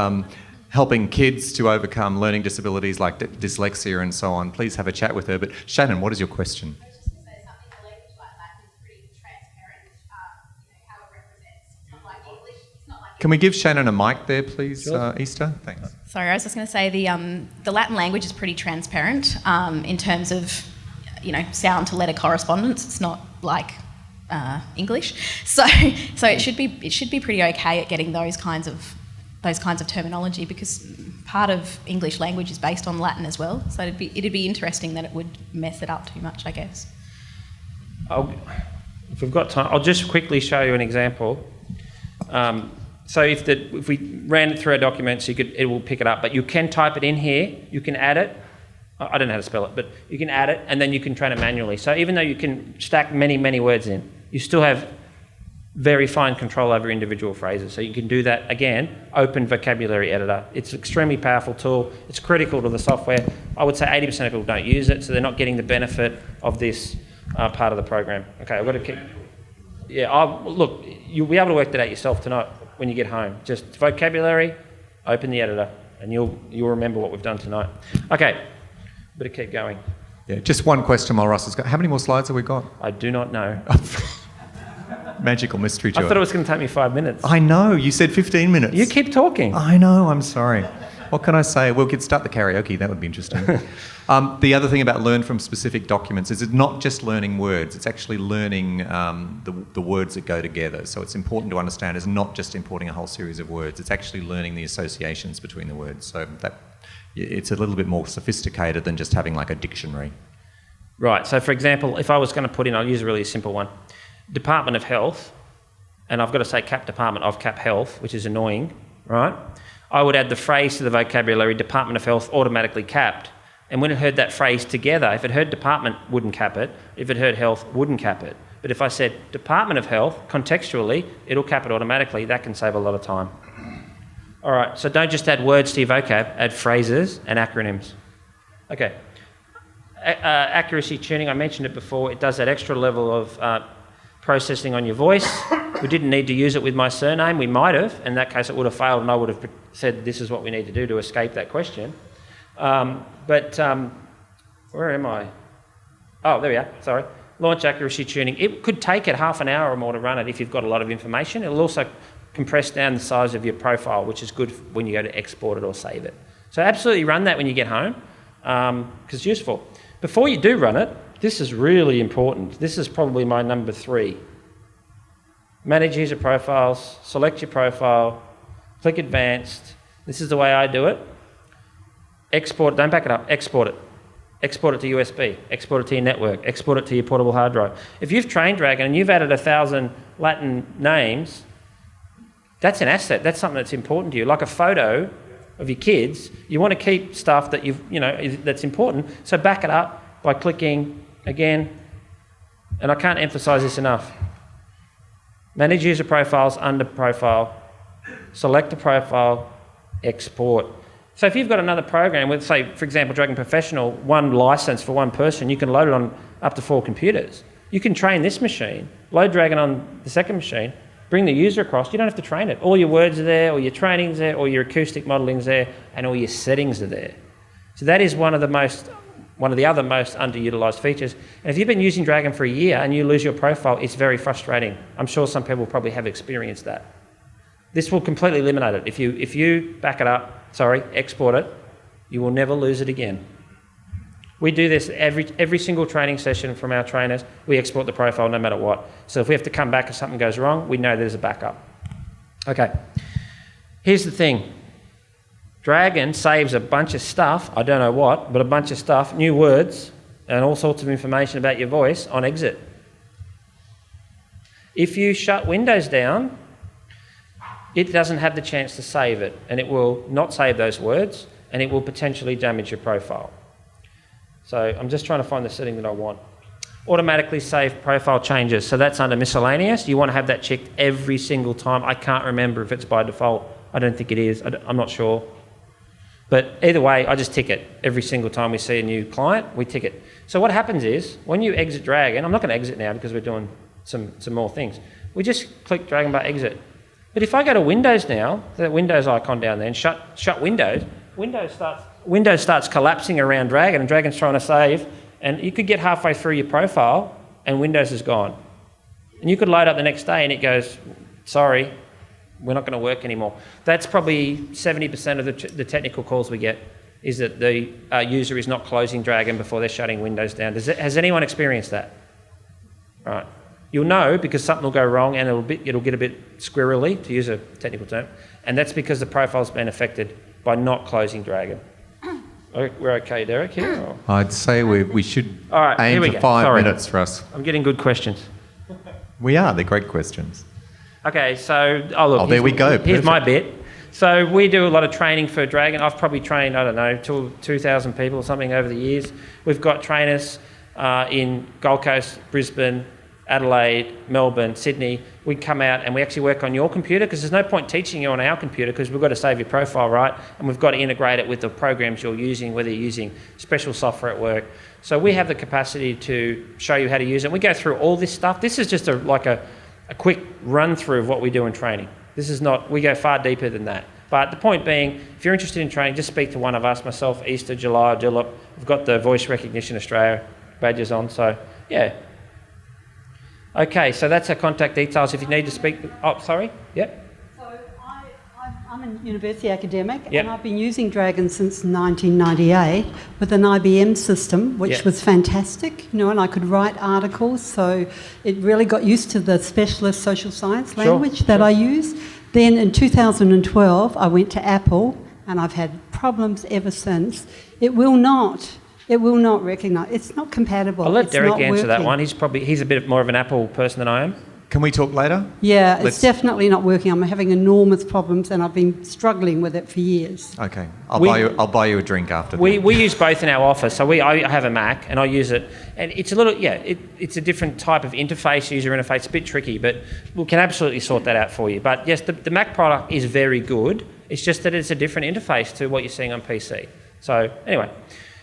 helping kids to overcome learning disabilities like dyslexia and so on, please have a chat with her. But Shannon, what is your question? I was just going to say something related to that is pretty transparent. Can we give Shannon a mic there, please, Easter? Thanks. Sorry, I was just going to say the Latin language is pretty transparent in terms of, sound to letter correspondence. It's not like English, so it should be pretty okay at getting those kinds of terminology, because part of English language is based on Latin as well. So it'd be interesting that it would mess it up too much, I guess. If we've got time, I'll just quickly show you an example. So if we ran it through our documents, it will pick it up. But you can type it in here. You can add it. I don't know how to spell it, but you can add it, and then you can train it manually. So even though you can stack many, many words in, you still have very fine control over individual phrases. So you can do that again. Open vocabulary editor. It's an extremely powerful tool. It's critical to the software. I would say 80% of people don't use it, so they're not getting the benefit of this part of the program. Okay, I've got to keep. Yeah, look, you'll be able to work that out yourself tonight when you get home. Just vocabulary, open the editor, and you'll remember what we've done tonight. Okay, better keep going. Yeah, just one question while Russ has got. How many more slides have we got? I do not know. Magical mystery I tour. thought it was going to take me 5 minutes. I know, you said 15 minutes. You keep talking. I know, I'm sorry. What can I say? We'll start the karaoke, that would be interesting. The other thing about learn from specific documents is it's not just learning words, it's actually learning the words that go together. So it's important to understand it's not just importing a whole series of words, it's actually learning the associations between the words. So that it's a little bit more sophisticated than just having like a dictionary. Right, so for example, if I was going to put in, I'll use a really simple one, Department of Health, and I've got to say CAP Department of CAP Health, which is annoying, right? I would add the phrase to the vocabulary, Department of Health, automatically capped. And when it heard that phrase together, if it heard department, wouldn't cap it. If it heard health, wouldn't cap it. But if I said Department of Health, contextually, it'll cap it automatically. That can save a lot of time. All right, so don't just add words to your vocab, add phrases and acronyms. Okay. Accuracy tuning, I mentioned it before. It does that extra level of processing on your voice. We didn't need to use it with my surname. We might have. In that case, it would have failed, and I would have said this is what we need to do to escape that question. But where am I? Oh, there we are. Sorry. Launch accuracy tuning. It could take it half an hour or more to run it if you've got a lot of information. It'll also compress down the size of your profile, which is good when you go to export it or save it. So absolutely run that when you get home, because it's useful. Before you do run it, this is really important. This is probably my number 3. Manage user profiles, select your profile, click advanced. This is the way I do it. Export, don't back it up, export it. Export it to USB, export it to your network, export it to your portable hard drive. If you've trained Dragon and you've added 1,000 Latin names, that's an asset. That's something that's important to you. Like a photo of your kids, you want to keep stuff that that's important. So back it up by clicking again, and I can't emphasize this enough. Manage user profiles under profile, select a profile, export. So if you've got another program with, say, for example, Dragon Professional, one license for one person, you can load it on up to 4 computers. You can train this machine, load Dragon on the second machine, bring the user across. You don't have to train it. All your words are there, all your training's there, all your acoustic modeling's there, and all your settings are there. So that is one of the other most underutilised features. And if you've been using Dragon for a year and you lose your profile, it's very frustrating. I'm sure some people probably have experienced that. This will completely eliminate it. If you back it up, export it, you will never lose it again. We do this every single training session from our trainers. We export the profile no matter what. So if we have to come back if something goes wrong, we know there's a backup. Okay, here's the thing. Dragon saves a bunch of stuff, I don't know what, but a bunch of stuff, new words, and all sorts of information about your voice on exit. If you shut Windows down, it doesn't have the chance to save it, and it will not save those words, and it will potentially damage your profile. So I'm just trying to find the setting that I want. Automatically save profile changes. So that's under miscellaneous. You want to have that checked every single time. I can't remember if it's by default. I don't think it is. I'm not sure. But either way, I just tick it. Every single time we see a new client, we tick it. So what happens is, when you exit Dragon, I'm not going to exit now because we're doing some more things. We just click Dragon bar exit. But if I go to Windows now, that Windows icon down there, and shut Windows, Windows starts collapsing around Dragon, and Dragon's trying to save, and you could get halfway through your profile and Windows is gone. And you could load up the next day and it goes, sorry, we're not going to work anymore. That's probably 70% of the technical calls we get, is that the user is not closing Dragon before they're shutting Windows down. Has anyone experienced that? Right. You'll know because something will go wrong and it'll get a bit squirrely, to use a technical term, and that's because the profile's been affected by not closing Dragon. We're okay, Derek, here? Or? I'd say we should All right, here aim we for go. 5 Sorry. minutes for us. I'm getting good questions. We are. They're great questions. Okay, so, look. Oh, there we go. Here's my Perfect. bit. So we do a lot of training for Dragon. I've probably trained, 2,000 people or something over the years. We've got trainers in Gold Coast, Brisbane, Adelaide, Melbourne, Sydney. We come out and we actually work on your computer because there's no point teaching you on our computer because we've got to save your profile, right? And we've got to integrate it with the programs you're using, whether you're using special software at work. So we have the capacity to show you how to use it. We go through all this stuff. This is just a quick run through of what we do in training. This is not, we go far deeper than that. But the point being, if you're interested in training, just speak to one of us, myself, Easter, July, Dillop. We've got the Voice Recognition Australia badges on, so yeah. Okay, so that's our contact details. If you need to speak, sorry, yep. So I'm a university academic, Yep. and I've been using Dragon since 1998 with an IBM system, which Yep. was fantastic, and I could write articles, so it really got used to the specialist social science language that I use. Then in 2012, I went to Apple, and I've had problems ever since. It will not recognise. It's not compatible. I'll let It's Derek not answer that working. one. He's a bit more of an Apple person than I am. Can we talk later? Yeah, Let's- it's definitely not working. I'm having enormous problems, and I've been struggling with it for years. Okay. We- I'll buy you a drink after. We use both in our office. So I have a Mac and I use it, and it's a little it's a different type of interface, user interface. It's a bit tricky, but we can absolutely sort that out for you. But yes, the Mac product is very good. It's just that it's a different interface to what you're seeing on PC. So anyway,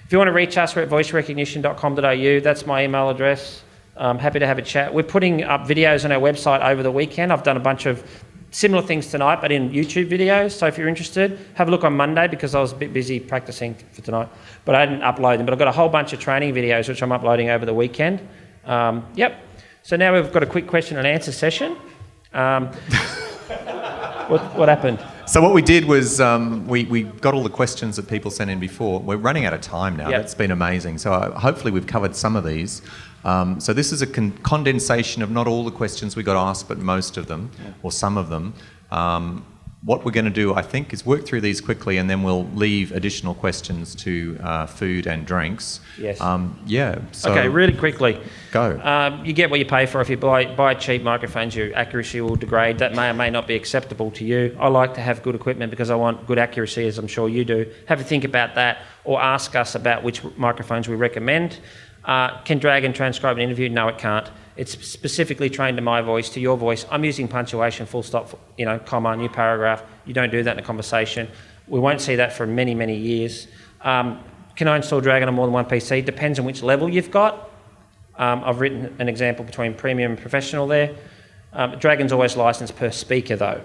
if you want to reach us, we're at voicerecognition.com.au. That's my email address. I'm happy to have a chat. We're putting up videos on our website over the weekend. I've done a bunch of similar things tonight, but in YouTube videos. So if you're interested, have a look on Monday because I was a bit busy practicing for tonight, but I didn't upload them. But I've got a whole bunch of training videos which I'm uploading over the weekend. Yep. So now we've got a quick question and answer session. What happened? So what we did was we got all the questions that people sent in before. We're running out of time now. Yep. That's been amazing. So hopefully we've covered some of these. So this is a condensation of not all the questions we got asked, but most of them, or some of them. What we're going to do, I think, is work through these quickly, and then we'll leave additional questions to food and drinks. Yes. So Okay, really quickly. Go. You get what you pay for. If you buy cheap microphones, your accuracy will degrade. That may or may not be acceptable to you. I like to have good equipment because I want good accuracy, as I'm sure you do. Have a think about that, or ask us about which microphones we recommend. Can Dragon transcribe an interview? No, it can't. It's specifically trained to my voice, to your voice. I'm using punctuation, full stop, comma, new paragraph. You don't do that in a conversation. We won't see that for many, many years. Can I install Dragon on more than one PC? Depends on which level you've got. I've written an example between premium and professional there. Dragon's always licensed per speaker though.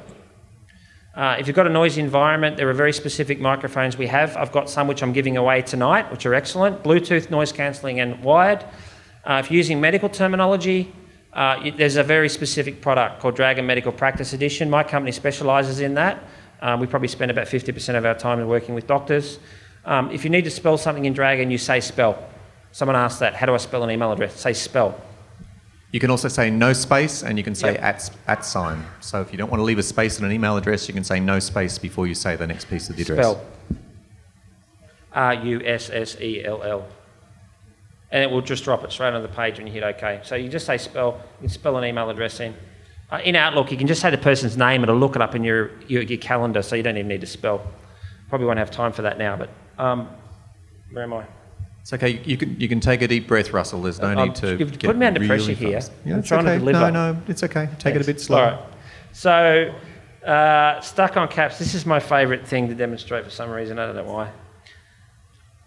If you've got a noisy environment, there are very specific microphones we have. I've got some which I'm giving away tonight, which are excellent. Bluetooth, noise cancelling and wired. If you're using medical terminology, there's a very specific product called Dragon Medical Practice Edition. My company specialises in that. We probably spend about 50% of our time working with doctors. If you need to spell something in Dragon, you say spell. Someone asked that, how do I spell an email address? Say spell. You can also say no space, and you can say at sign. So if you don't want to leave a space in an email address, you can say no space before you say the next piece of the address. Spell. RUSSELL. And it will just drop it straight on the page when you hit OK. So you just say spell, you can spell an email address in. In Outlook, you can just say the person's name, it'll look it up in your calendar, so you don't even need to spell. Probably won't have time for that now, but where am I? It's okay. You can take a deep breath, Russell. There's no need to You've get put me under really pressure here. fast. Yeah, I'm it's trying okay. to deliver. No, it's okay. Take it a bit slow. All right. So, stuck on caps. This is my favourite thing to demonstrate for some reason. I don't know why.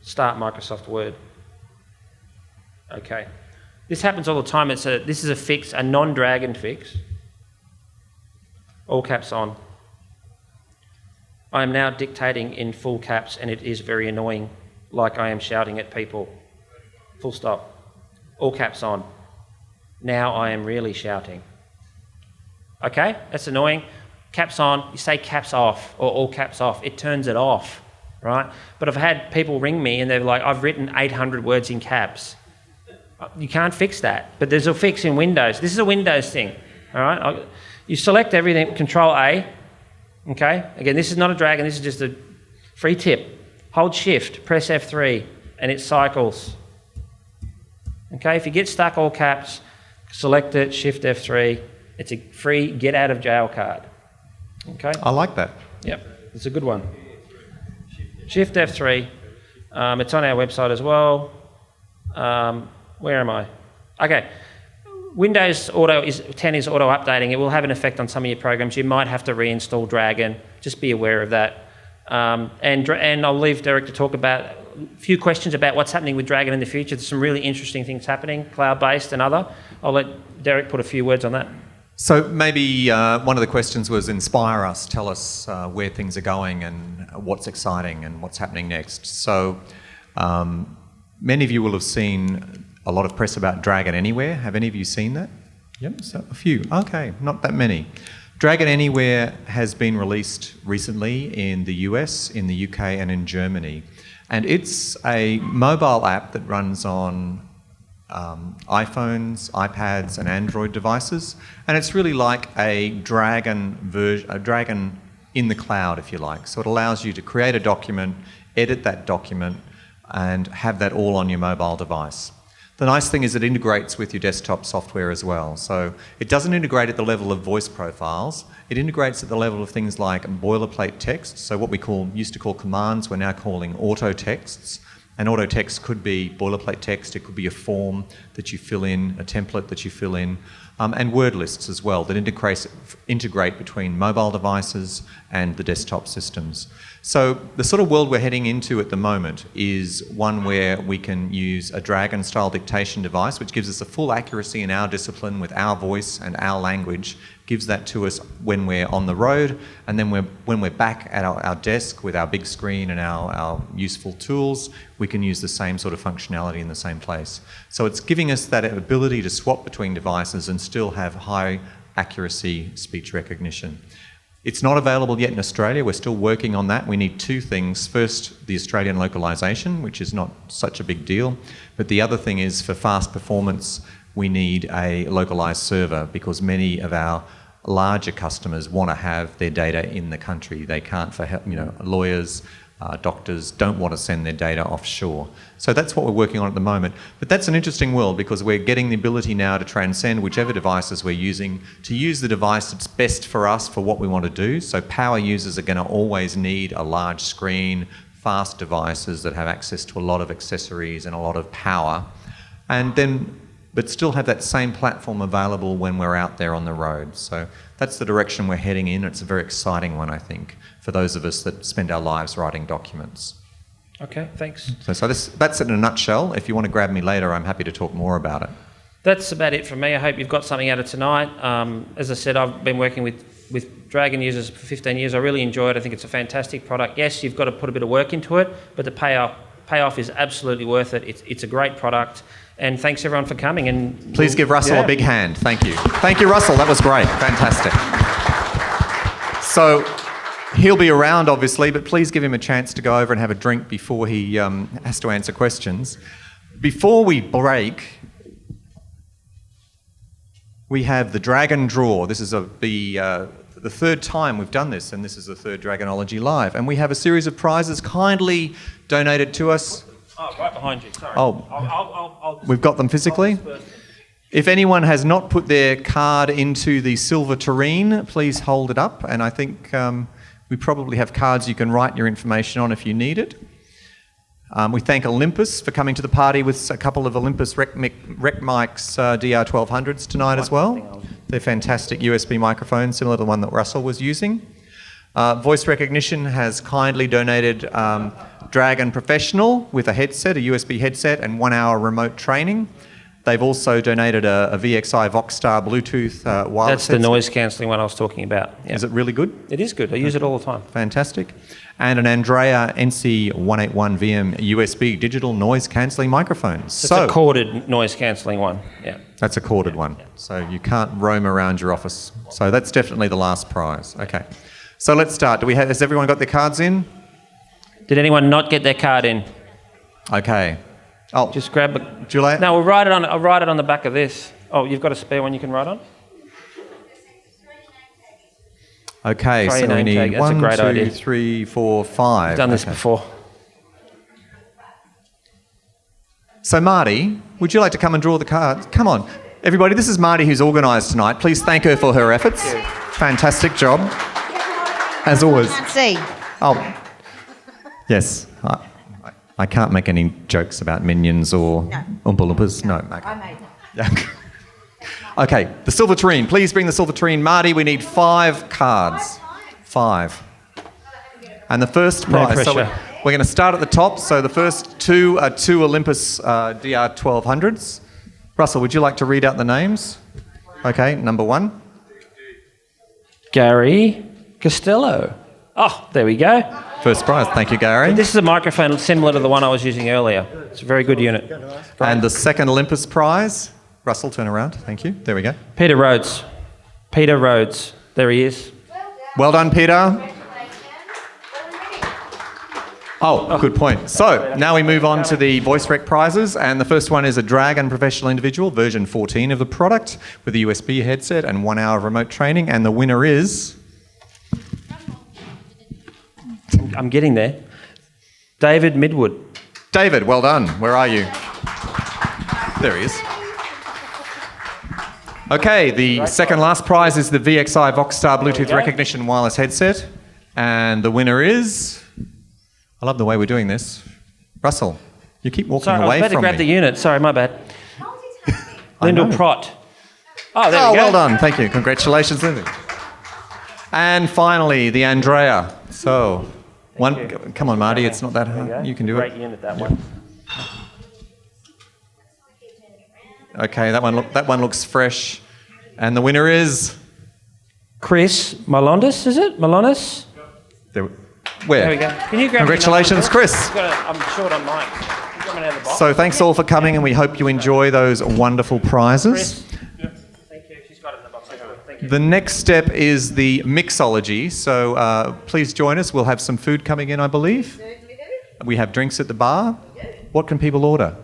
Start Microsoft Word. Okay. This happens all the time. This is a fix, a non-Dragon fix. All caps on. I am now dictating in full caps, and it is very annoying, like I am shouting at people. Full stop. All caps on. Now I am really shouting. Okay, that's annoying. caps on, you say caps off or all caps off, it turns it off, right? But I've had people ring me and they're like, I've written 800 words in caps. You can't fix that, but there's a fix in Windows. This is a Windows thing, all right? You select everything, Control A, okay? Again, this is not a Dragon, this is just a free tip. Hold Shift, press F3, and it cycles. Okay, if you get stuck all caps, select it, Shift F3. It's a free get out of jail card. Okay? I like that. Yep, it's a good one. Shift F3. It's on our website as well. Where am I? Okay. Windows 10 is auto updating. It will have an effect on some of your programs. You might have to reinstall Dragon. Just be aware of that. And I'll leave Derek to talk about a few questions about what's happening with Dragon in the future. There's some really interesting things happening, cloud-based and other. I'll let Derek put a few words on that. So maybe one of the questions was inspire us, tell us where things are going and what's exciting and what's happening next. So many of you will have seen a lot of press about Dragon Anywhere. Have any of you seen that? Yep, so a few. Okay, not that many. Dragon Anywhere has been released recently in the US, in the UK and in Germany. And it's a mobile app that runs on iPhones, iPads and Android devices. And it's really like a Dragon in the cloud, if you like. So it allows you to create a document, edit that document, and have that all on your mobile device. The nice thing is it integrates with your desktop software as well. So it doesn't integrate at the level of voice profiles. It integrates at the level of things like boilerplate text. So what we used to call commands, we're now calling auto texts. And auto text could be boilerplate text, it could be a form that you fill in, a template that you fill in, and word lists as well that integrate between mobile devices and the desktop systems. So the sort of world we're heading into at the moment is one where we can use a Dragon-style dictation device, which gives us a full accuracy in our discipline with our voice and our language, gives that to us when we're on the road, and then when we're back at our desk with our big screen and our useful tools, we can use the same sort of functionality in the same place. So it's giving us that ability to swap between devices and still have high accuracy speech recognition. It's not available yet in Australia. We're still working on that. We need two things. First, the Australian localization, which is not such a big deal. But the other thing is, for fast performance, we need a localized server because many of our larger customers want to have their data in the country. They can't, for help, lawyers, doctors don't want to send their data offshore. So that's what we're working on at the moment. But that's an interesting world because we're getting the ability now to transcend whichever devices we're using, to use the device that's best for us for what we want to do. So power users are going to always need a large screen, fast devices that have access to a lot of accessories and a lot of power. But still have that same platform available when we're out there on the road. So that's the direction we're heading in. It's a very exciting one, I think, for those of us that spend our lives writing documents. Okay, thanks. So that's it in a nutshell. If you want to grab me later, I'm happy to talk more about it. That's about it from me. I hope you've got something out of tonight. As I said, I've been working with Dragon users for 15 years. I really enjoy it. I think it's a fantastic product. Yes, you've got to put a bit of work into it, but the payoff is absolutely worth it. It's a great product. And thanks everyone for coming. And please give Russell a big hand. Thank you. Thank you, Russell. That was great. Fantastic. So he'll be around, obviously, but please give him a chance to go over and have a drink before he has to answer questions. Before we break, we have the Dragon Draw. This is the third time we've done this, and this is the third Dragonology Live. And we have a series of prizes kindly donated to us. Oh, right behind you, sorry. Oh, I'll we've got them physically? If anyone has not put their card into the silver tureen, please hold it up. And I think we probably have cards you can write your information on if you need it. We thank Olympus for coming to the party with a couple of Olympus Rec Mics DR1200s tonight as well. They're fantastic USB microphones, similar to the one that Russell was using. Voice Recognition has kindly donated Dragon Professional with a headset, a USB headset, and 1 hour remote training. They've also donated a VXI Voxstar Bluetooth wireless That's the headset. noise cancelling one I was talking about. Yeah. Is it really good? It is good. I use it all the time. Fantastic. And an Andrea NC181VM USB digital noise cancelling microphone. It's a corded noise cancelling one. Yeah. That's a corded one. So you can't roam around your office. So that's definitely the last prize. Okay. So let's start. Has everyone got their cards in? Did anyone not get their card in? Okay. Oh, just grab a. Juliet? No, we'll write it on. I'll write it on the back of this. Oh, you've got a spare one you can write on? Okay, Try so your we name tag. need That's a 1, great 2, idea. 3, 4, 5. I've done this Okay. before. So Marty, would you like to come and draw the cards? Come on. Everybody, this is Marty who's organised tonight. Please thank her for her efforts. Fantastic job. As always. Can't see. Oh, yes. I can't make any jokes about minions or Oompa Loompas. No. Okay. I made them. Okay, the silver tureen. Please bring the silver tureen. Marty, we need 5 cards. 5. And the first No prize. So pressure. we're going to start at the top. So the first 2 are 2 Olympus DR1200s. Russell, would you like to read out the names? Okay, number 1. Gary Costello. Oh, there we go. First prize. Thank you, Gary. This is a microphone similar to the one I was using earlier. It's a very good unit. And the second Olympus prize. Russell, turn around. Thank you. There we go. Peter Rhodes. Peter Rhodes. There he is. Well done, Peter. Oh, good point. So now we move on to the Voice Rec prizes, and the first one is a Dragon Professional Individual, version 14 of the product, with a USB headset and 1 hour of remote training, and the winner is... I'm getting there. David Midwood. David, well done. Where are you? There he is. Okay, the second last prize is the VXI Voxstar Bluetooth recognition wireless headset, and the winner is... I love the way we're doing this. Russell, you keep walking Sorry, I away was about to from grab me. the unit. Sorry, my bad. Lyndall know. Prott. Oh, there we go. Well done. Thank you. Congratulations, Lindy. And finally, the Andrea. So, come on, Marty. It's not that hard. You can do Great it. unit, that one. Okay, that one looks fresh. And the winner is... Chris Malondis, is it? Malondis? Where? There we go. Can you grab Congratulations, me Chris. I'm short on mic. You got me out of the box? So thanks all for coming, and we hope you enjoy those wonderful prizes. Thank you. She's got it in the box. Thank you. The next step is the mixology. So please join us. We'll have some food coming in, I believe. We have drinks at the bar. What can people order?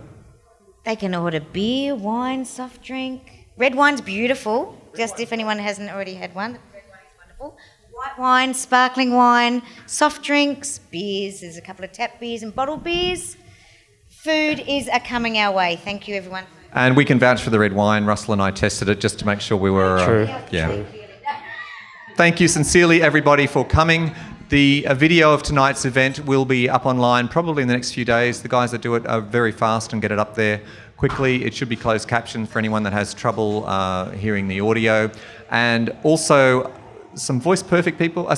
They can order beer, wine, soft drink. Red wine's beautiful, just if anyone hasn't already had one. Red wine is wonderful. White wine, sparkling wine, soft drinks, beers. There's a couple of tap beers and bottled beers. Food is coming our way. Thank you, everyone. And we can vouch for the red wine. Russell and I tested it just to make sure we were... True. Yeah. Thank you sincerely, everybody, for coming. The video of tonight's event will be up online probably in the next few days. The guys that do it are very fast and get it up there quickly. It should be closed captioned for anyone that has trouble hearing the audio. And also, some voice perfect people...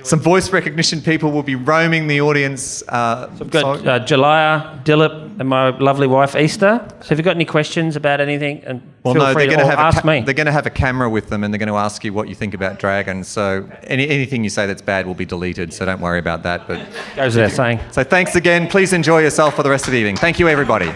Some voice recognition people will be roaming the audience. So I've got Jalaya, Dilip, and my lovely wife, Easter. So if you've got any questions about anything, and feel free to ask me. They're going to have a camera with them, and they're going to ask you what you think about Dragon. So anything you say that's bad will be deleted, so don't worry about that. But goes without saying. So thanks again. Please enjoy yourself for the rest of the evening. Thank you, everybody.